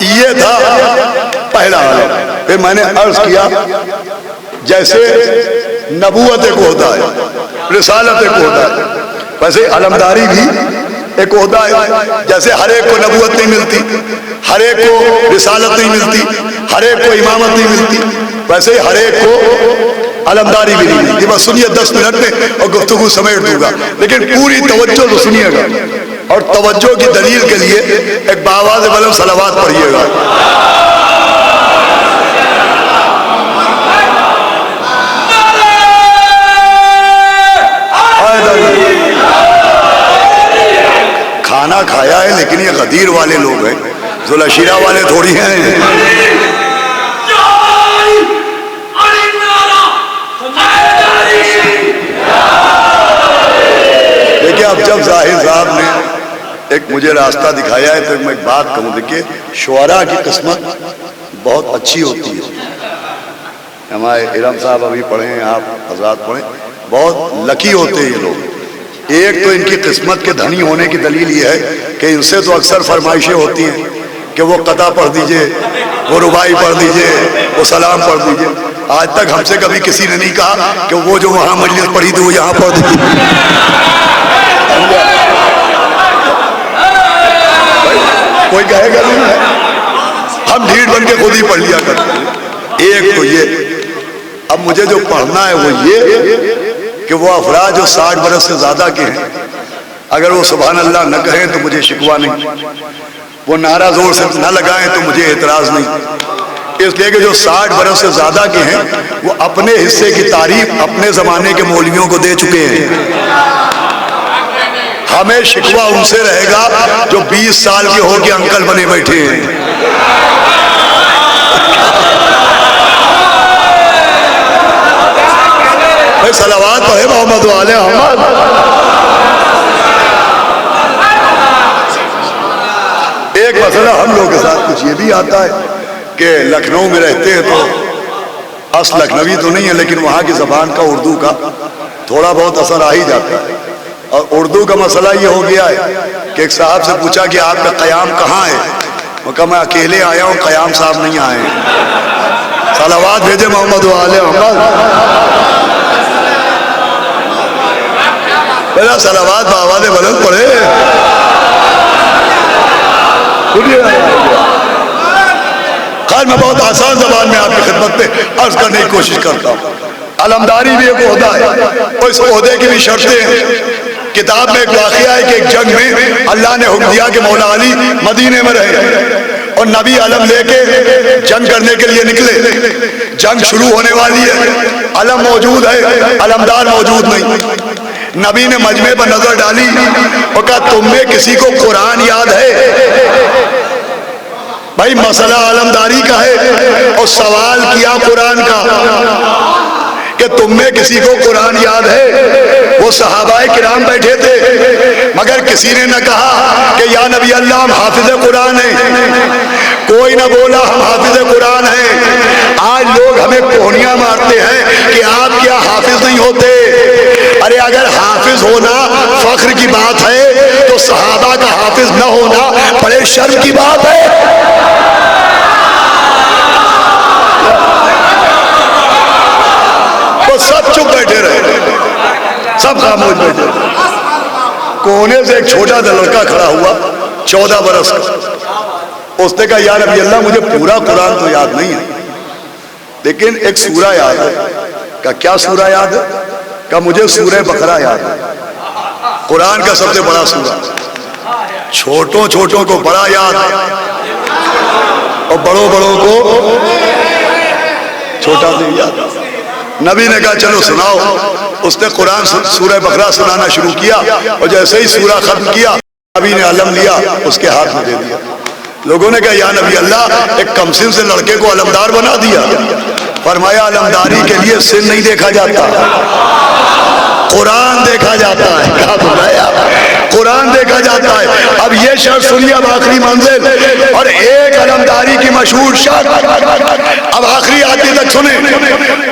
یہ تھا پہلا علم. پھر میں نے عرض کیا جیسے نبوت ایک عہدہ ہے، رسالت ایک عہدہ ہے، ویسے علمداری بھی ایک عہدہ ہے. جیسے ہر ایک کو نبوت نہیں ملتی، ہر ایک کو رسالت نہیں ملتی، ہر ایک کو امامت نہیں ملتی، ویسے ہی ہر ایک کو علمداری بھی نہیں ملتی. بس سنیے 10 منٹ میں اور گفتگو سمیٹ دوں گا، لیکن پوری توجہ سے سنیے گا. اور توجہ کی دلیل کے لیے ایک باواز بلند صلوات پڑھیے گا. کھانا کھایا ہے لیکن یہ غدیر والے لوگ ہیں، ذوالشیرہ والے تھوڑی ہیں. دیکھیں اب جب ظاہر صاحب نے ایک مجھے راستہ دکھایا ہے تو میں ایک بات کہوں. دیکھیے شعراء کی قسمت بہت اچھی ہوتی ہے. ہمارے ارم صاحب ابھی پڑھیں، آپ حضرات پڑھیں، بہت لکی ہوتے ہیں یہ لوگ. ایک تو ان کی قسمت کے دھنی ہونے کی دلیل یہ ہے کہ ان سے تو اکثر فرمائشیں ہوتی ہیں کہ وہ قطع پڑھ دیجئے، وہ ربائی پڑھ دیجئے، وہ سلام پڑھ دیجئے. آج تک ہم سے کبھی کسی نے نہیں کہا کہ وہ جو وہاں مجلس پڑھی تھی وہ یہاں پڑھ دیجئے. کوئی کہے گا نہیں ہے، ہم ڈھیٹ بن کے خود ہی پڑھ لیا کرتے ہیں. ایک تو یہ. اب مجھے جو پڑھنا ہے وہ یہ کہ وہ افراد جو 60 برس سے زیادہ کے ہیں اگر وہ سبحان اللہ نہ کہیں تو مجھے شکوہ نہیں، وہ نعرہ زور سے نہ لگائیں تو مجھے اعتراض نہیں. اس لیے کہ جو 60 برس سے زیادہ کے ہیں وہ اپنے حصے کی تعریف اپنے زمانے کے مولویوں کو دے چکے ہیں. ہمیں شکوہ ان سے رہے گا جو 20 سال کے ہو کے انکل بنے بیٹھے ہیں. بھائی صلوات پڑھے محمد والے محمد. ایک مسئلہ ہم لوگوں کے ساتھ کچھ یہ بھی آتا ہے کہ لکھنؤ میں رہتے ہیں تو اصل لکھنوی تو نہیں ہے لیکن وہاں کی زبان کا اردو کا تھوڑا بہت اثر آ ہی جاتا ہے. اور اردو کا مسئلہ یہ ہو گیا ہے کہ ایک صاحب سے پوچھا کہ آپ کا قیام کہاں ہے؟ وہ کہا میں اکیلے آیا ہوں، قیام صاحب نہیں آئے ہیں. صلوات بھیجے محمد والے محمد. پہلا صلوات بآواز بلند پڑھے. خیر میں بہت آسان زبان میں آپ کی خدمت میں عرض کرنے کی کوشش کرتا ہوں. علمداری بھی ایک عہدہ ہے اور اس عہدے کی بھی شرطیں ہیں. کتاب میں ایک واقعہ ہے کہ ایک جنگ میں اللہ نے حکم دیا کہ مولا علی مدینے میں رہے اور نبی علم لے کے جنگ کرنے کے لیے نکلے. جنگ شروع ہونے والی ہے، علم موجود ہے، علمدار موجود نہیں. نبی نے مجمع پر نظر ڈالی اور کہا تم میں کسی کو قرآن یاد ہے؟ بھائی مسئلہ علمداری کا ہے اور سوال کیا قرآن کا کہ تم میں کسی کو قرآن یاد ہے؟ وہ صحابہ کرام بیٹھے تھے مگر کسی نے نہ کہا کہ یا نبی اللہ ہم حافظ قرآن ہیں. کوئی نہ بولا ہم حافظ قرآن ہیں. آج لوگ ہمیں کوہنیاں مارتے ہیں کہ آپ کیا حافظ نہیں ہوتے. ارے اگر حافظ ہونا فخر کی بات ہے تو صحابہ کا حافظ نہ ہونا بڑے شرم کی بات ہے. وہ سب چپ بیٹھے رہے، سب خاموش بیٹھے. کونے سے ایک چھوٹا سا لڑکا کھڑا ہوا 14 برس کا. اس نے کہا یا نبی اللہ مجھے پورا قرآن تو یاد نہیں ہے لیکن ایک سورہ یاد ہے. کہا کیا سورہ یاد ہے؟ کہا مجھے سورہ بقرہ یاد ہے، قرآن کا سب سے بڑا سورہ. چھوٹوں چھوٹوں کو بڑا یاد اور بڑوں بڑوں کو چھوٹا نہیں یاد. نبی نے کہا چلو سناؤ. اس نے قرآن سورہ بقرہ سنانا شروع کیا اور جیسے ہی سورہ ختم کیا نبی نے علم لیا اس کے ہاتھ میں دے دیا. لوگوں نے کہا یا نبی اللہ ایک کمسن سے لڑکے کو علمدار بنا دیا. فرمایا علمداری کے لیے سن نہیں دیکھا جاتا، قرآن دیکھا جاتا ہے. کہا بلایا قرآن دیکھا جاتا ہے. اب یہ شرط سنیے، اب آخری منزل اور ایک علمداری کی مشہور شرط اب آخری آتی تک سنیں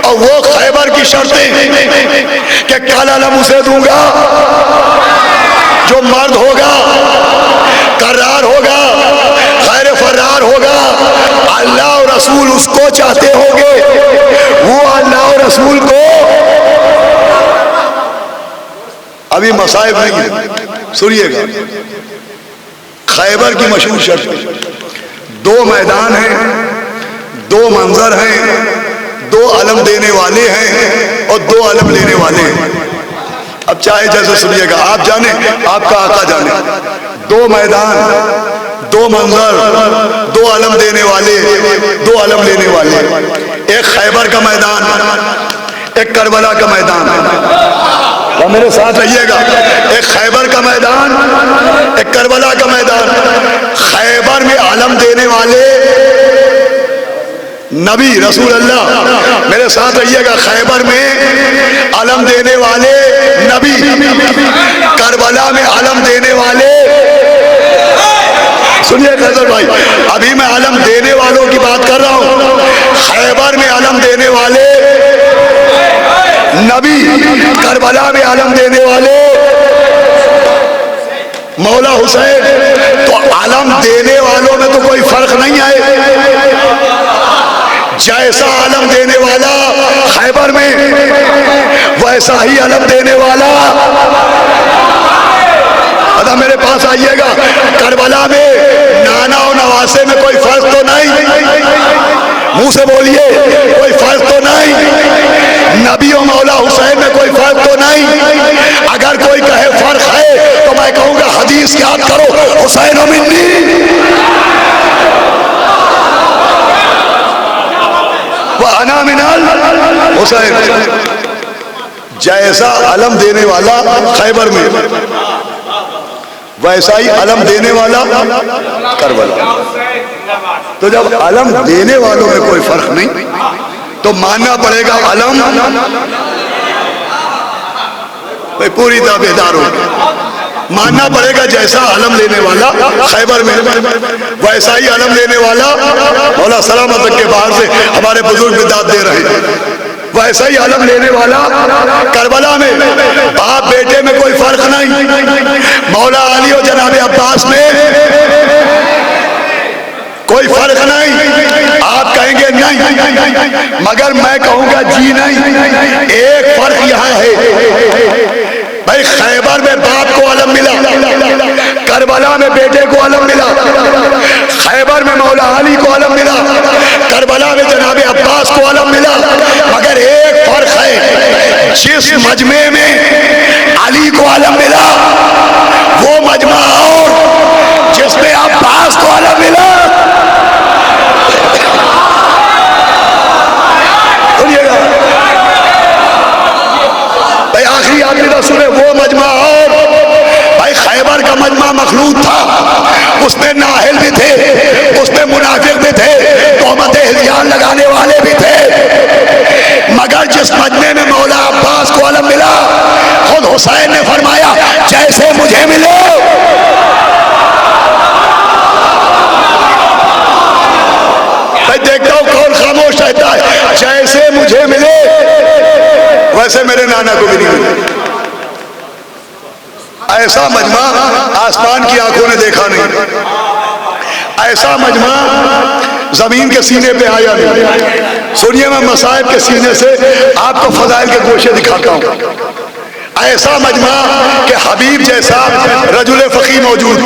اور وہ خیبر کی شرطیں کہ کل علم اسے دوں گا جو مرد ہوگا، قرار ہوگا، غیر فرار ہوگا، اللہ اور رسول اس کو چاہتے ہوں گے، وہ اللہ اور رسول کو. ابھی مصائب نہیں ہے، سنیے گا. خیبر کی مشہور شرط 2 میدان ہیں، 2 منظر ہیں، 2 علم دینے والے ہیں اور 2 علم لینے والے ہیں. اب چاہے جیسے سنیے گا، آپ جانے آپ کا آقا جانے. 2 میدان، 2 منظر، 2 علم دینے والے، 2 علم لینے والے. ایک خیبر کا میدان، ایک کربلا کا میدان. اور میرے ساتھ رہیے گا، ایک خیبر کا میدان، ایک کربلا کا میدان. خیبر میں علم دینے والے نبی رسول اللہ، میرے ساتھ رہیے گا. خیبر میں علم دینے والے نبی، کربلا میں علم دینے والے. سنیے قدر بھائی، ابھی میں علم دینے والوں کی بات کر رہا ہوں. خیبر میں علم دینے والے نبی، کربلا میں علم دینے والے مولا حسین. تو علم دینے والوں میں تو کوئی فرق نہیں ہے. جیسا علم دینے والا خیبر میں، ویسا ہی علم دینے والا ادا میرے پاس آئیے گا، کربلا میں نانا و نواسے میں کوئی فرق تو نہیں؟ منہ سے بولیے، کوئی فرق تو نہیں؟ نبی و مولا حسین میں کوئی فرق تو نہیں؟ اگر کوئی کہے فرق ہے تو میں کہوں گا حدیث یاد کرو، حسین و منی وَأَنَا مِنَ الْحُسَيْنِ۔ جیسا علم دینے والا خیبر میں، ویسا ہی علم دینے والا کربلا۔ تو جب علم دینے والوں میں کوئی فرق نہیں تو ماننا پڑے گا علم پوری طرح بیدار ہو، ماننا پڑے گا جیسا علم لینے والا خیبر میں، ویسا ہی علم لینے والا مولا سلامت کے باہر سے ہمارے بزرگ بدعت دے رہے ہیں، ویسا ہی علم لینے والا کربلا میں، باپ بیٹے میں کوئی فرق نہیں، مولا علی و جناب عباس میں کوئی فرق نہیں۔ آپ کہیں گے نہیں، مگر میں کہوں گا جی نہیں، ایک فرق یہاں ہے بھائی، خیبر میں باپ کو علم ملا، کربلا میں بیٹے کو علم ملا، خیبر میں مولا علی کو علم ملا، کربلا میں جناب عباس کو علم ملا، مگر ایک فرق ہے، جس مجمع میں علی کو علم ملا وہ مجمع اور جس میں عباس کو علم ملا، آخری رسول وہ مجمع اور بھائی خیبر کا مجمع مخلوط تھا، اس میں نااہل بھی تھے، اس میں منافق بھی تھے، تہمت ہذیان لگانے والے بھی تھے، مگر جس مجمع میں مولا عباس کو علم ملا خود حسین نے فرمایا جیسے مجھے ملے میں دیکھتا ہوں کون خاموش رہتا ہے، جیسے مجھے ملے ویسے میرے نانا کو بھی نہیں ملے۔ ایسا مجمع آسمان کی آنکھوں نے دیکھا نہیں، ایسا مجمع زمین کے سینے پہ آیا نہیں۔ سنیے میں مصائب کے سینے سے آپ کو فضائل کے گوشے دکھاتا ہوں۔ ایسا مجمع کہ حبیب جیسا رجل فقی موجود،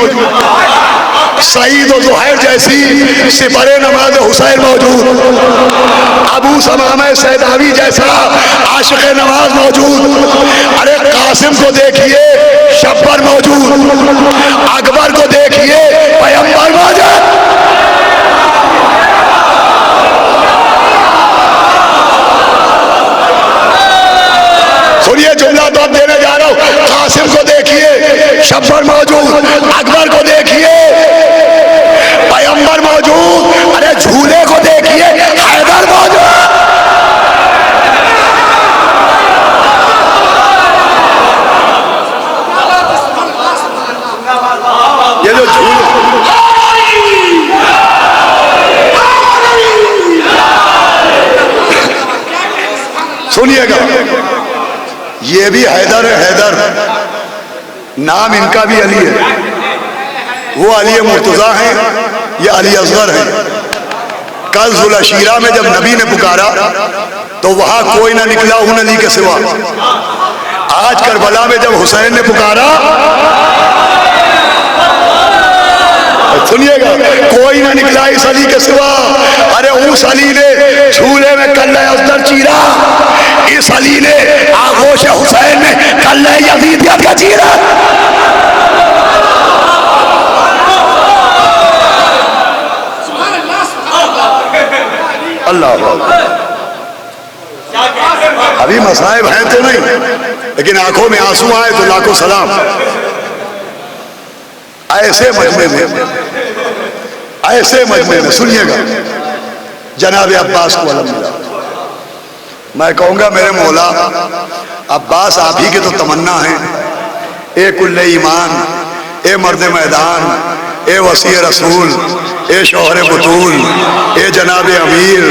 سعید و زہیر جیسی سپر نماز حسین موجود، ابو سمامہ سیداوی جیسا عاشق نواز موجود، ارے قاسم کو دیکھیے شبر موجود، اکبر کو دیکھیے پیغمبر موجود۔ سنیے جملہ تو اب دینے جا رہا ہوں، قاسم کو دیکھیے شبر موجود، اکبر کو دیکھیے پیغمبر موجود، ارے جھولے کو دیکھیے حیدر موجود۔ یہ جو سنیے گا، یہ بھی حیدر ہے، حیدر نام ان کا بھی علی ہے، وہ علی مرتضیٰ ہیں، یہ علی اصغر ہیں۔ کل ذوالعشیرہ میں جب نبی نے پکارا تو وہاں کوئی نہ نکلا ان علی کے سوا، آج کربلا میں جب حسین نے پکارا سنیے گا کوئی نہ نکلا اس علی کے سوا، ارے اس علی نے جھولے میں کلہ ازدر چیرا، اس علی نے آغوش حسین میں کلہ یزیدیت کا چیرا۔ اللہ ابھی مصائب ہیں تو نہیں، لیکن آنکھوں میں آنسو آئے تو لاکھوں سلام۔ ایسے مجمع میں سنیے گا جناب عباس کو علم ملا، میں کہوں گا میرے مولا عباس آپ ہی کے تو تمنا ہیں، اے کل ایمان، اے مرد میدان، اے وسیع رسول، اے شوہر بطول، اے جناب امیر،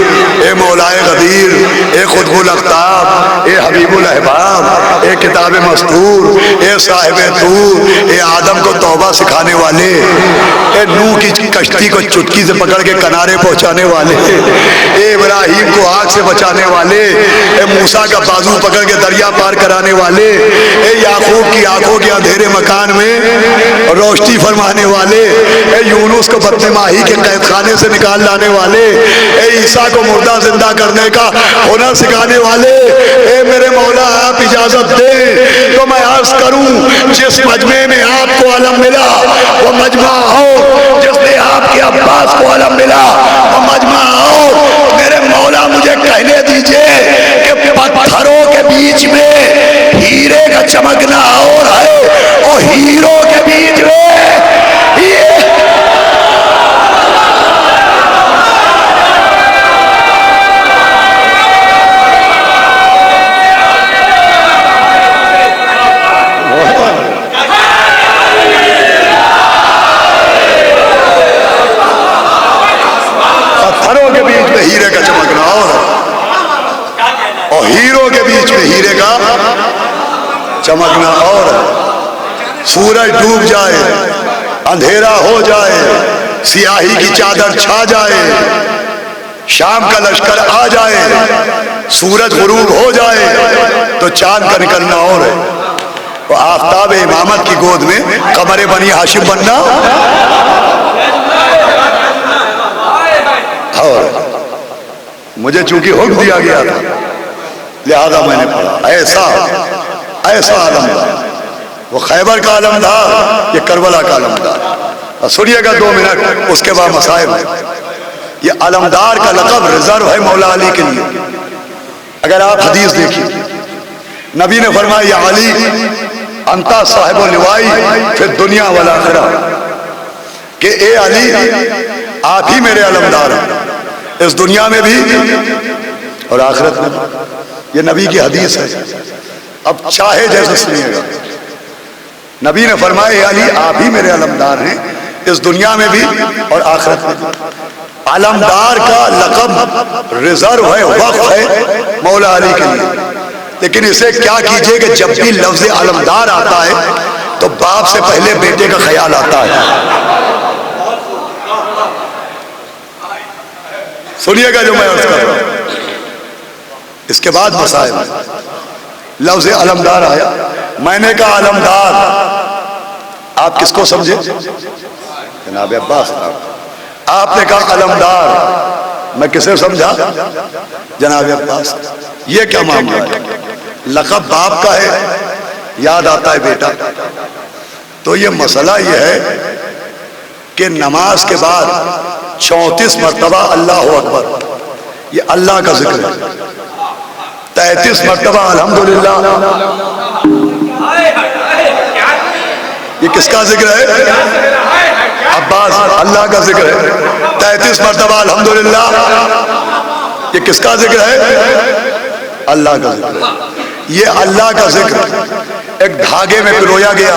اے مولائے غدیر، اے قطب الاقطاب، اے حبیب الاحباب، اے کتاب مستور، اے صاحب طور، اے آدم کو توبہ سکھانے والے، اے نوح کی کشتی کو چٹکی سے پکڑ کے کنارے پہنچانے والے، اے ابراہیم کو آگ سے بچانے والے، اے موسیٰ کا بازو پکڑ کے دریا پار کرانے والے، اے یعقوب کی آنکھوں کے اندھیرے مکان میں روشنی فرمانے والے، اے یونس کو بطن ماہی کے قید خانے سے نکال لانے والے، اے عیسیٰ کو مردہ زندہ کرنے کا ہنر سکھانے والے، اے میرے مولا آپ اجازت دیں تو میں عرض کروں جس مجمع میں آپ کو علم ملا وہ مجمع ہو، جس نے آپ کے عباس کو علم ملا وہ مجمع ہو۔ میرے مولا مجھے کہنے دیجئے کہ پتھروں کے بیچ میں ہیرے کا چمکنا اور ہے اور ہیروں کے بیچ میں پتھروں کے بیچ میں ہیرے کا چمکنا اور ہیروں کے بیچ میں ہیرے کا چمکنا اور سورج ڈوب جائے، اندھیرا ہو جائے، سیاہی کی چادر چھا جائے، شام کا لشکر آ جائے، سورج غروب ہو جائے تو چاند کا نکلنا اور ہے، وہ آفتاب امامت کی گود میں قمر بنی ہاشم بننا اور مجھے چونکہ حکم دیا گیا تھا لہذا میں نے پڑھا۔ ایسا علمدار، وہ خیبر کا علمدار، یہ کربلا کا علمدار۔ سنیے گا 2 منٹ، اس کے بعد مسائل۔ یہ علمدار کا لقب ریزرو ہے مولا علی کے لیے۔ اگر آپ حدیث دیکھیں، نبی نے فرمایا یا علی انتا صاحب اللوائی فی الدنیا والآخرہ، کہ اے علی آپ ہی میرے علمدار ہیں اس دنیا میں بھی اور آخرت میں بھی۔ یہ نبی کی حدیث ہے، اب چاہے جیسے سنیے گا۔ نبی نے فرمایا اے علی آپ ہی میرے علمدار ہیں اس دنیا میں بھی اور آخرت میں بھی۔ علمدار کا لقب ریزرو ہے، وقف ہے مولا علی کے لیے، لیکن اسے کیا کیجئے کہ جب بھی لفظ علمدار آتا ہے تو باپ سے پہلے بیٹے کا خیال آتا ہے۔ سنیے گا جو میں عرض کر رہا ہوں، اس کے بعد مسائل۔ لفظ علمدار آیا، میں نے کہا علمدار آپ کس کو سمجھے؟ جناب عباس صاحب۔ آپ نے کہا علمدار میں کسے سمجھا؟ جناب عباس۔ یہ کیا معاملہ ہے؟ لقب باپ کا ہے، یاد آتا ہے بیٹا۔ تو یہ مسئلہ یہ ہے کہ نماز کے بعد 34 مرتبہ اللہ اکبر، یہ اللہ کا ذکر ہے۔ 33 مرتبہ الحمدللہ، یہ کس کا ذکر ہے؟ عباس، اللہ کا ذکر ہے۔ 33 مرتبہ الحمدللہ، یہ کس کا ذکر ہے؟ اللہ کا ذکر ہے۔ یہ اللہ کا ذکر ایک دھاگے میں پرویا گیا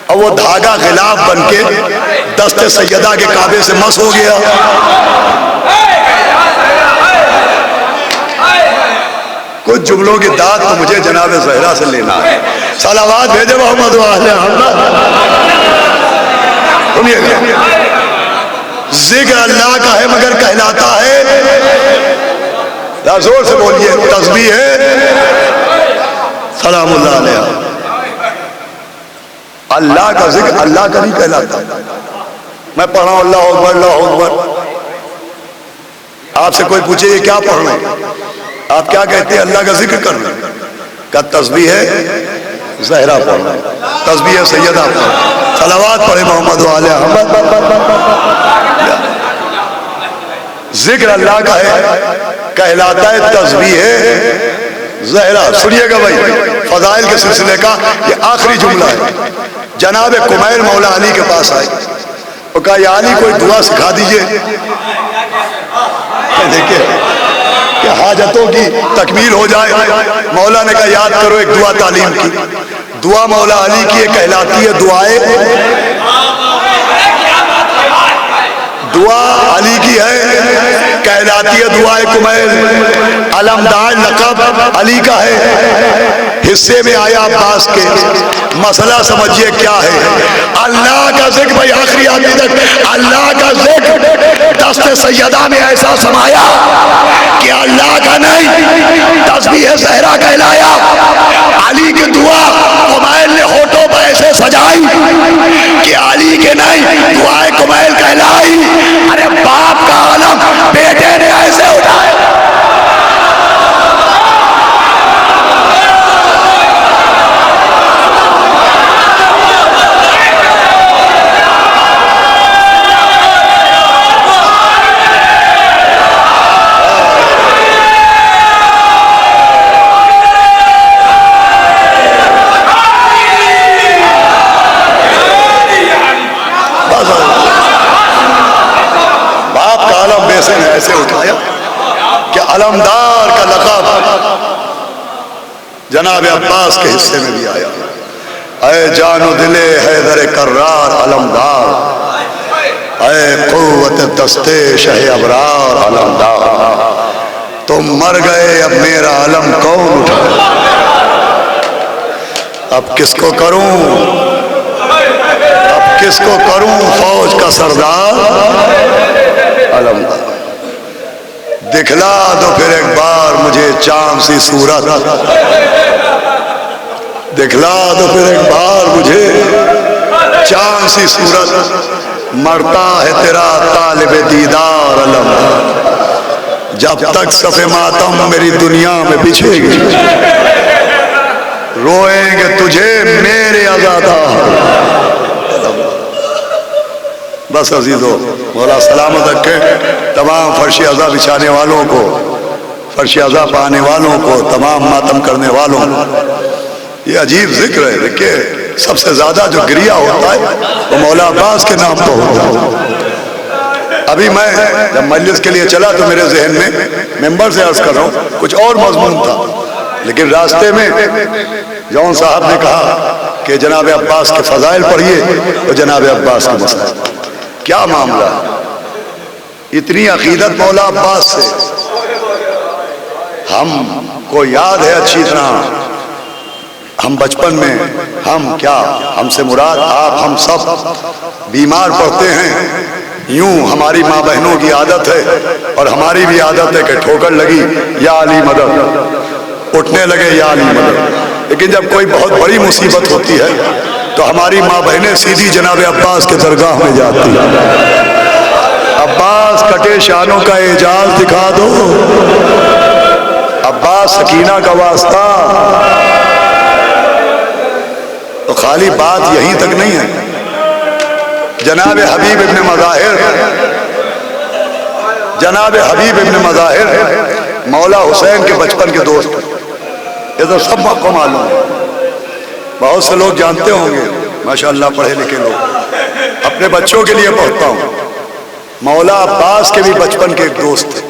اور وہ دھاگا غلاف بن کے دست سیدہ کے کعبے سے مس ہو گیا۔ کچھ جملوں کی داد تو مجھے جناب زہرا سے لینا ہے۔ صلوات بھیجے محمد و آل محمد۔ سنیے گا، ذکر اللہ کا ہے مگر کہلاتا ہے، زور سے بولیے، تسبیح ہے سلام اللہ علیہ۔ اللہ کا ذکر اللہ کا نہیں کہلاتا۔ میں پڑھ رہا ہوں اللہ اکبر اللہ اکبر، آپ سے کوئی پوچھے یہ کیا پڑھ رہے ہیں، آپ کیا کہتے ہیں؟ اللہ کا ذکر کر رہے ہیں۔ کیا تسبیح ہے زہرا پڑھ رہے ہیں، تسبیح ہے سیدہ پڑھ رہے ہیں۔ صلوات پڑھے محمد و آل محمد۔ ذکر اللہ کا ہے، کہلاتا ہے تسبیح ہے زہرا۔ سنیے گا بھائی، فضائل کے سلسلے کا یہ آخری جملہ ہے۔ جناب کمیل مولا علی کے پاس آئے اور کہا یا علی کوئی دعا سکھا دیجئے، دیکھیں کہ حاجتوں کی تکمیل ہو جائے۔ مولا نے کہا یاد کرو ایک دعا تعلیم کی، دعا مولا علی کی یہ کہلاتی ہے دعائے دعا علی کی ہے، کہلاتی ہے دعائے کمیل، علمدار لقب علی کا ہے، حصے میں آیا عباس کے، مسئلہ سمجھیے کیا ہے، اللہ کا ذکر، بھائی آخری آدمی تک، اللہ کا ذکر دست سیدہ میں ایسا سمایا کہ اللہ کا نہیں تسبیح زہرا کہلایا، علی کی دعا کمیل نے ہونٹوں پر ایسے سجائی کہ علی کے نہیں دعائے کمیل کہلائی، ارے باپ کا عالم بیٹے نے ایسے اٹھایا۔ ایسے اٹھایا کہ علمدار کا لقب جناب عباس کے حصے میں بھی آیا، اے جان و دل حیدر کرار علمدار، اے قوت دستے شہ ابرار علمدار، تم مر گئے اب میرا علم کون اٹھا، اب کس کو کروں، اب کس کو کروں فوج کا سردار علمدار، دکھلا دو پھر ایک بار مجھے چاند سی صورت، دکھلا دو پھر ایک بار مجھے چاند سی صورت، مرتا ہے تیرا طالب دیدار علم، جب تک صف ماتم میری دنیا میں بچھے گی، روئیں گے تجھے میرے عزادار۔ بس عزیزو، مولا سلامت رکھے تمام فرش عزا بچھانے والوں کو، فرش عزا پانے والوں کو، تمام ماتم کرنے والوں کو۔ یہ عجیب ذکر ہے، دیکھیں سب سے زیادہ جو گریہ ہوتا ہے وہ مولا عباس کے نام تو ہوتا ہے۔ ابھی میں جب مجلس کے لیے چلا تو میرے ذہن میں ممبر سے عرض کر رہا ہوں کچھ اور مضمون تھا، لیکن راستے میں جون صاحب نے کہا کہ جناب عباس کے فضائل پڑھیے اور جناب عباس کے مسائل۔ کیا معاملہ ہے، اتنی عقیدت مولا عباس سے، ہم کو یاد ہے اچھی طرح، ہم بچپن میں ہم سے مراد آپ ہم سب بیمار پڑتے ہیں، یوں ہماری ماں بہنوں کی عادت ہے اور ہماری بھی عادت ہے کہ ٹھوکر لگی یا علی مدد، اٹھنے لگے یا علی مدد، لیکن جب کوئی بہت بڑی مصیبت ہوتی ہے تو ہماری ماں بہنیں سیدھی جناب عباس کے درگاہ میں جاتی ہیں، عباس کٹے شانوں کا اعجاز دکھا دو، عباس سکینہ کا واسطہ۔ تو خالی بات یہیں تک نہیں ہے، جناب حبیب ابن مظاہر مولا حسین کے بچپن کے دوست، یہ تو سب کو معلوم ہے، بہت سے لوگ جانتے ہوں گے، ماشاءاللہ پڑھے لکھے لوگ، اپنے بچوں کے لیے پڑھتا ہوں، مولا عباس کے بھی بچپن کے ایک دوست تھے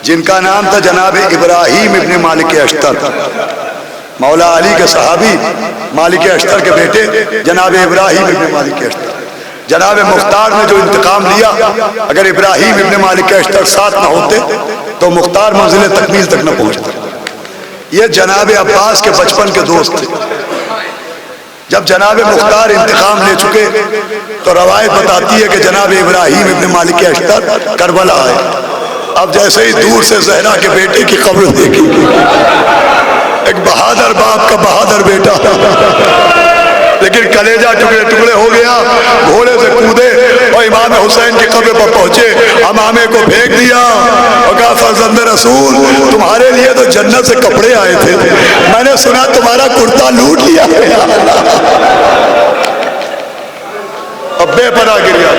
جن کا نام تھا جناب ابراہیم ابن مالک اشتر، مولا علی کے صحابی مالک اشتر کے بیٹے جناب ابراہیم ابن مالک اشتر۔ جناب مختار نے جو انتقام لیا، اگر ابراہیم ابن مالک اشتر ساتھ نہ ہوتے تو مختار منزل تکمیل تک نہ پہنچتا۔ یہ جناب عباس کے بچپن کے دوست تھے۔ جب جناب مختار انتقام لے چکے تو روایت بتاتی ہے کہ جناب ابراہیم ابن مالک اشتر کربلا آئے، اب جیسے ہی دور سے زہرا کے بیٹے کی قبر دیکھی، ایک بہادر باپ کا بہادر بیٹا، لیکن کلیجہ ٹکڑے ٹکڑے ہو گیا، گھوڑے سے کودے اور امام حسین کی قبر پر پہنچے، امامے کو پھینک دیا اور کہا فرزند رسول تمہارے لیے تو جنت سے کپڑے آئے تھے، میں نے سنا تمہارا کرتا لوٹ لیا گیا، اب بے پناہ گریا۔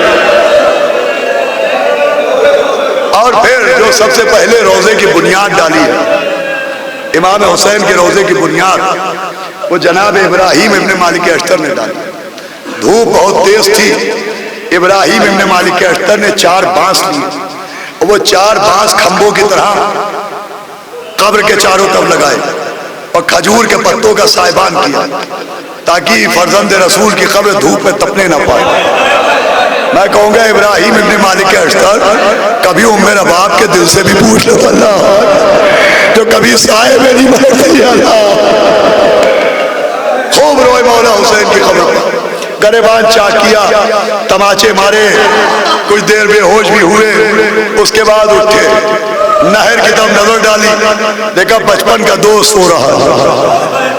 اور پھر جو سب سے پہلے روزے کی بنیاد ڈالی ہے، امام حسین کے روزے کی بنیاد وہ جناب ابراہیم ابن مالک اشتر نے ڈالی۔ دھوپ بہت تیز تھی، ابراہیم ابن مالک اشتر نے 4 بانس لیے اور وہ 4 بانس کھمبوں کی طرح قبر کے چاروں طرف لگائے اور کھجور کے پتوں کا سائبان کیا تاکہ فرزند رسول کی قبر دھوپ میں تپنے نہ پائے۔ میں کہوں گا ابراہیم ابن مالک کر کبھی ام رباب کے دل سے بھی پوچھ لو اللہ، جو کبھی سائے میں نہیں بڑھتی اللہ، خوب روئے مولا حسین کی خبر پر، گریبان چاک کیا، تماچے مارے، کچھ دیر بے ہوش بھی ہوئے، اس کے بعد اٹھے، نہر کی طرف نظر ڈالی، دیکھا بچپن کا دوست ہو رہا ہے،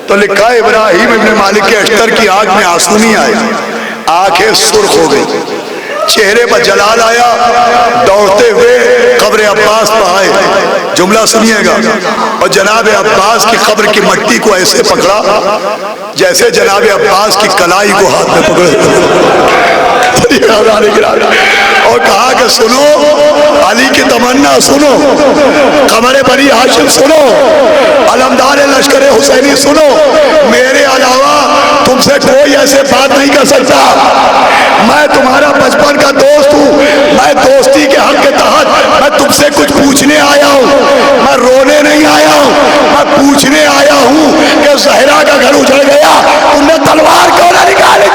تو لکھا ہے ابراہیم ابن مالک کے اشتر کی آنکھ میں آنسو نہیں آئے، آنکھیں سرخ ہو گئی، چہرے پر جلال آیا، دوڑتے ہوئے قبر عباس پر آئے، جملہ سنیے گا، اور جناب عباس کی قبر کی مٹی کو ایسے پکڑا جیسے جناب عباس کی کلائی کو ہاتھ میں پکڑے، اور کہا کہ سنو علی کی تمنا سنو، قمر بنی ہاشم سنو، علمدار لشکر حسینی سنو، میرے علاوہ تم سے کوئی ایسے بات نہیں کر سکتا، میں تمہارا بچپن کا دوست ہوں، میں دوستی کے حق کے تحت میں تم سے کچھ پوچھنے آیا ہوں، میں رونے نہیں آیا ہوں، میں پوچھنے آیا ہوں کہ زہرا کا گھر اجڑ گیا، تم نے تلوار کیوں نہ نکالی؟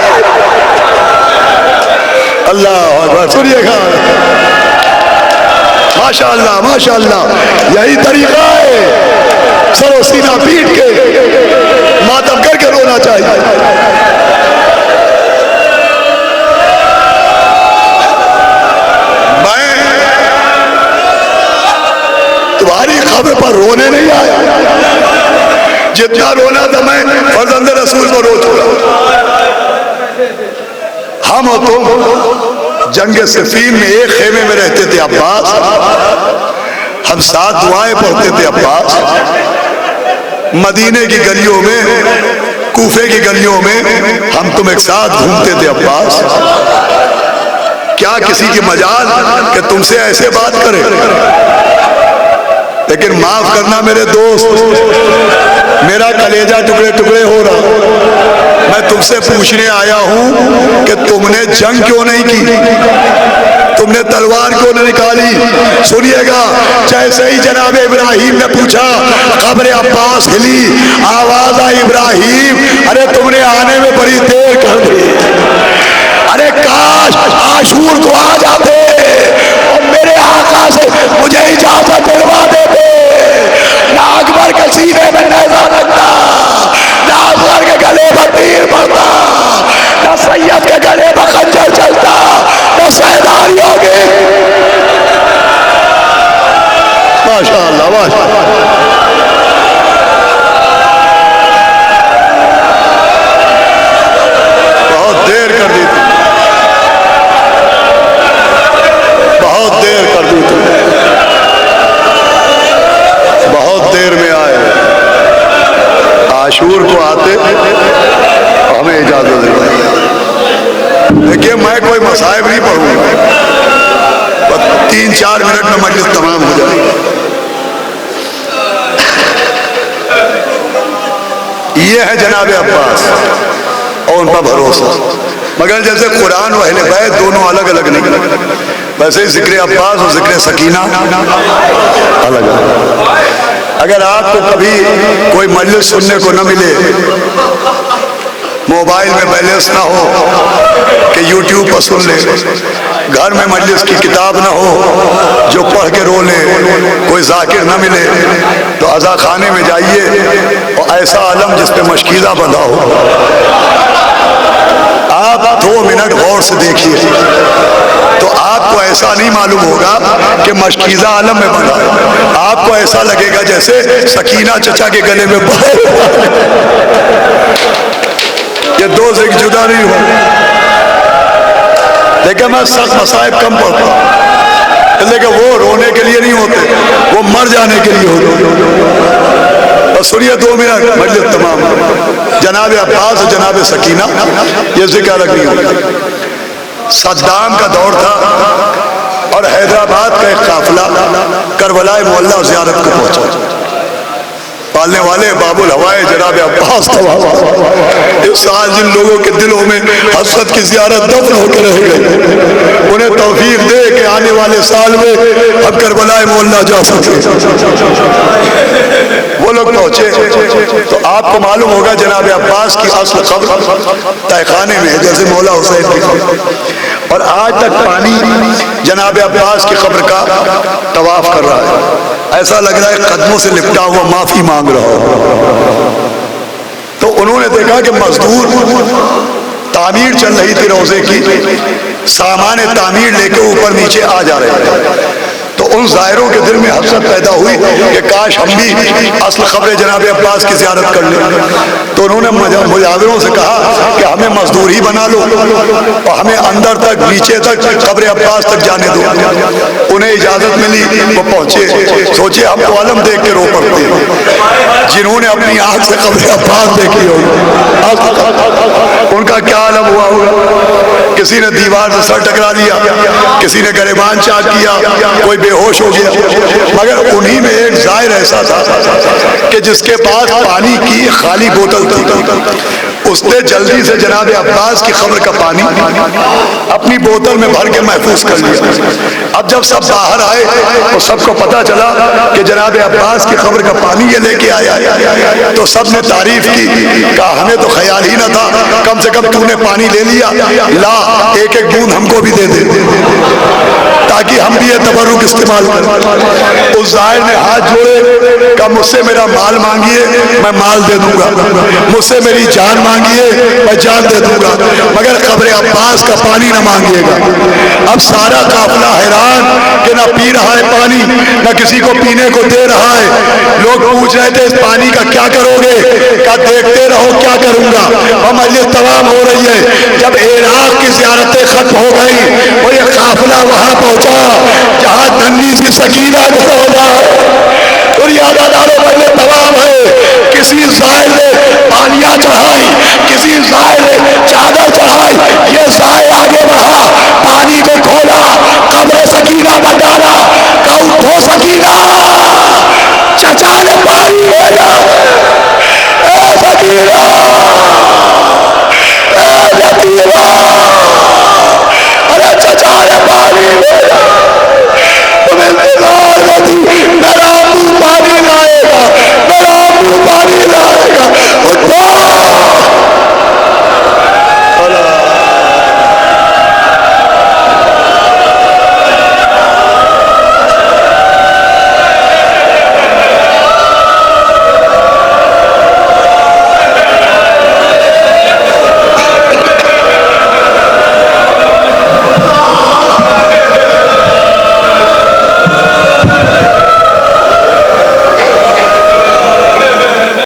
اللہ اکبر، سنیے گا، ماشاءاللہ ماشاءاللہ، یہی طریقہ ہے، سر و سینہ پیٹ کے ماتم کر کے رونا چاہیے۔ میں تمہاری خبر پر رونے نہیں آیا، جتنا رونا تھا میں فرزند رسول کو رو چکا۔ ہم اور تم جنگ صفین میں ایک خیمے میں رہتے تھے عباس، ہم ساتھ دعائیں پڑھتے تھے عباس، مدینے کی گلیوں میں، کوفے کی گلیوں میں ہم تم ایک ساتھ گھومتے تھے عباس، کیا کسی کی مجال کہ تم سے ایسے بات کرے؟ لیکن معاف کرنا میرے دوست، میرا کلیجہ ٹکڑے ٹکڑے ہو رہا، میں تم سے پوچھنے آیا ہوں کہ تم نے جنگ کیوں نہیں کی، تم نے تلوار کیوں نہ نکالی؟ سنیے گا، جیسے ہی جناب ابراہیم نے پوچھا قبر عباس ہلی، آواز آئی ابراہیم ارے تم نے آنے میں بڑی دیر کر دی، ارے کاش عاشور کو آ جاتے اور میرے آقا سے مجھے اجازت دلوا دیتے، نہ اکبر کے سینے میں نیزہ لگتا، نہ اصغر کے گلے پر تیر پڑتا، نہ سید کے گلے پر خنجر چلتا، نہ سیداریوں کے ماشاءاللہ ماشاءاللہ۔ بہت دیر کر دی تھی، بہت دیر کر دی تھی، بہت دیر میں آئے، عاشور کو آتے ہمیں اجازت دے۔ دیکھیے میں کوئی مصائب نہیں پڑھوں گا، 3-4 منٹ میں مجلس تمام ہو جائے گی۔ یہ ہے جناب عباس اور ان پر بھروسہ، مگر جیسے قرآن و اہل بیت دونوں الگ الگ نہیں، ویسے ہی ذکر عباس اور ذکر سکینہ الگ الگ۔ اگر آپ کو کبھی کوئی مجلس سننے کو نہ ملے، موبائل میں بیلنس نہ ہو کہ یوٹیوب پر سن لے، گھر میں مجلس کی کتاب نہ ہو جو پڑھ کے رو لے، کوئی ذاکر نہ ملے، تو عزا خانے میں جائیے اور ایسا علم جس پہ مشکیزہ بندھا ہو، آپ 2 منٹ غور سے دیکھیے تو آپ کو ایسا نہیں معلوم ہوگا کہ مشکیزہ عالم میں بنا ہے، آپ کو ایسا لگے گا جیسے سکینہ چچا کے گلے میں بہت، یہ 2 سے جدا نہیں ہو۔ لیکن میں سخت مصائب کم پڑھتا ہوں، لیکن وہ رونے کے لیے نہیں ہوتے، وہ مر جانے کے لیے ہوتے۔ بس سنیے 2 منٹ مجلس تمام۔ جناب عباس اور جناب سکینہ یہ ذکر الگ نہیں ہوتا۔ صدام کا دور تھا اور حیدرآباد کا ایک قافلہ کربلا معلیٰ زیارت کو پہنچا، پالنے والے باب الہوائے جناب عباس تھا۔ اس سال جن لوگوں کے دلوں میں حسرت کی زیارت دفن ہو کے رہ گئے، انہیں توفیق دے کہ آنے والے سال میں ہم کربلا معلیٰ جا سکیں۔ وہ لوگ پہنچے تو آپ کو معلوم ہوگا جناب عباس کی اصل قبر تہہ خانے میں ہے، جیسے مولا حسین کی قبر، اور آج تک پانی جناب عباس کی قبر کا طواف کر رہا ہے، ایسا لگ رہا ہے قدموں سے لپٹا ہوا معافی مانگ رہا ہو۔ تو انہوں نے دیکھا کہ مزدور تعمیر چل رہی تھی روزے کی، سامان تعمیر لے کے اوپر نیچے آ جا رہے تھے، تو ان زائروں کے دل میں حسرت پیدا ہوئی کہ کاش ہم بھی اصل قبر جناب عباس کی زیارت کر لیں۔ تو انہوں نے مجاوروں سے کہا کہ ہمیں مزدور ہی بنا لو اور ہمیں اندر تک نیچے تک قبر عباس تک جانے دو۔ انہیں اجازت ملی، وہ پہنچے، سوچے ہم تو علم دیکھ کے رو پڑتے ہیں، جنہوں نے اپنی آنکھ سے قبر عباس دیکھی ہوگی ان کا کیا عالم ہوا ہوگا۔ کسی نے دیوار سے سر ٹکرا دیا، کسی نے گریبان چاک کیا، کوئی بے ہوش ہو گیا، مگر انہی میں ایک زائر ایسا تھا کہ جس کے پاس پانی کی خالی بوتل تھی، اس نے جلدی سے جناب عباس کی قبر کا پانی اپنی بوتل میں بھر کے محفوظ کر لیا۔ اب جب سب باہر آئے تو سب کو پتا چلا کہ جناب عباس کی قبر کا پانی یہ لے کے آیا، تو سب نے تعریف کی، کہا ہمیں تو خیال ہی نہ تھا، کم سے کم تو نے پانی لے لیا، لا ایک ایک بوند ہم کو بھی دے دے تاکہ ہم بھی یہ تبرک استعمال کریں۔ اس زائر نے ہاتھ جوڑے، کہا مجھ سے میرا مال مانگیے میں مال دے دوں گا، مجھ سے میری جان مانگیے میں جان دے دوں گا، مگر قبر عباس کا پانی نہ مانگیے گا۔ اب سارا قافلہ حیران کہ نہ پی رہا ہے پانی، نہ کسی کو پینے کو دے رہا ہے۔ لوگ پوچھ رہے تھے اس پانی کا کیا کرو گے، کہا دیکھتے رہو کیا کروں گا۔ اور مجلس تمام ہو رہی ہے، جب عراق کی زیارتیں ختم ہو گئی وہ یہ قافلہ وہاں پہنچا جہاں ننھی سی سکینہ کو ہونا اور یادہ داروں مجلس تمام ہے۔ کسی زائر نے پانیاں چڑھائی، کسی زائر نے چادر چڑھائی، یہ زائر آگے بڑھا، پانی کو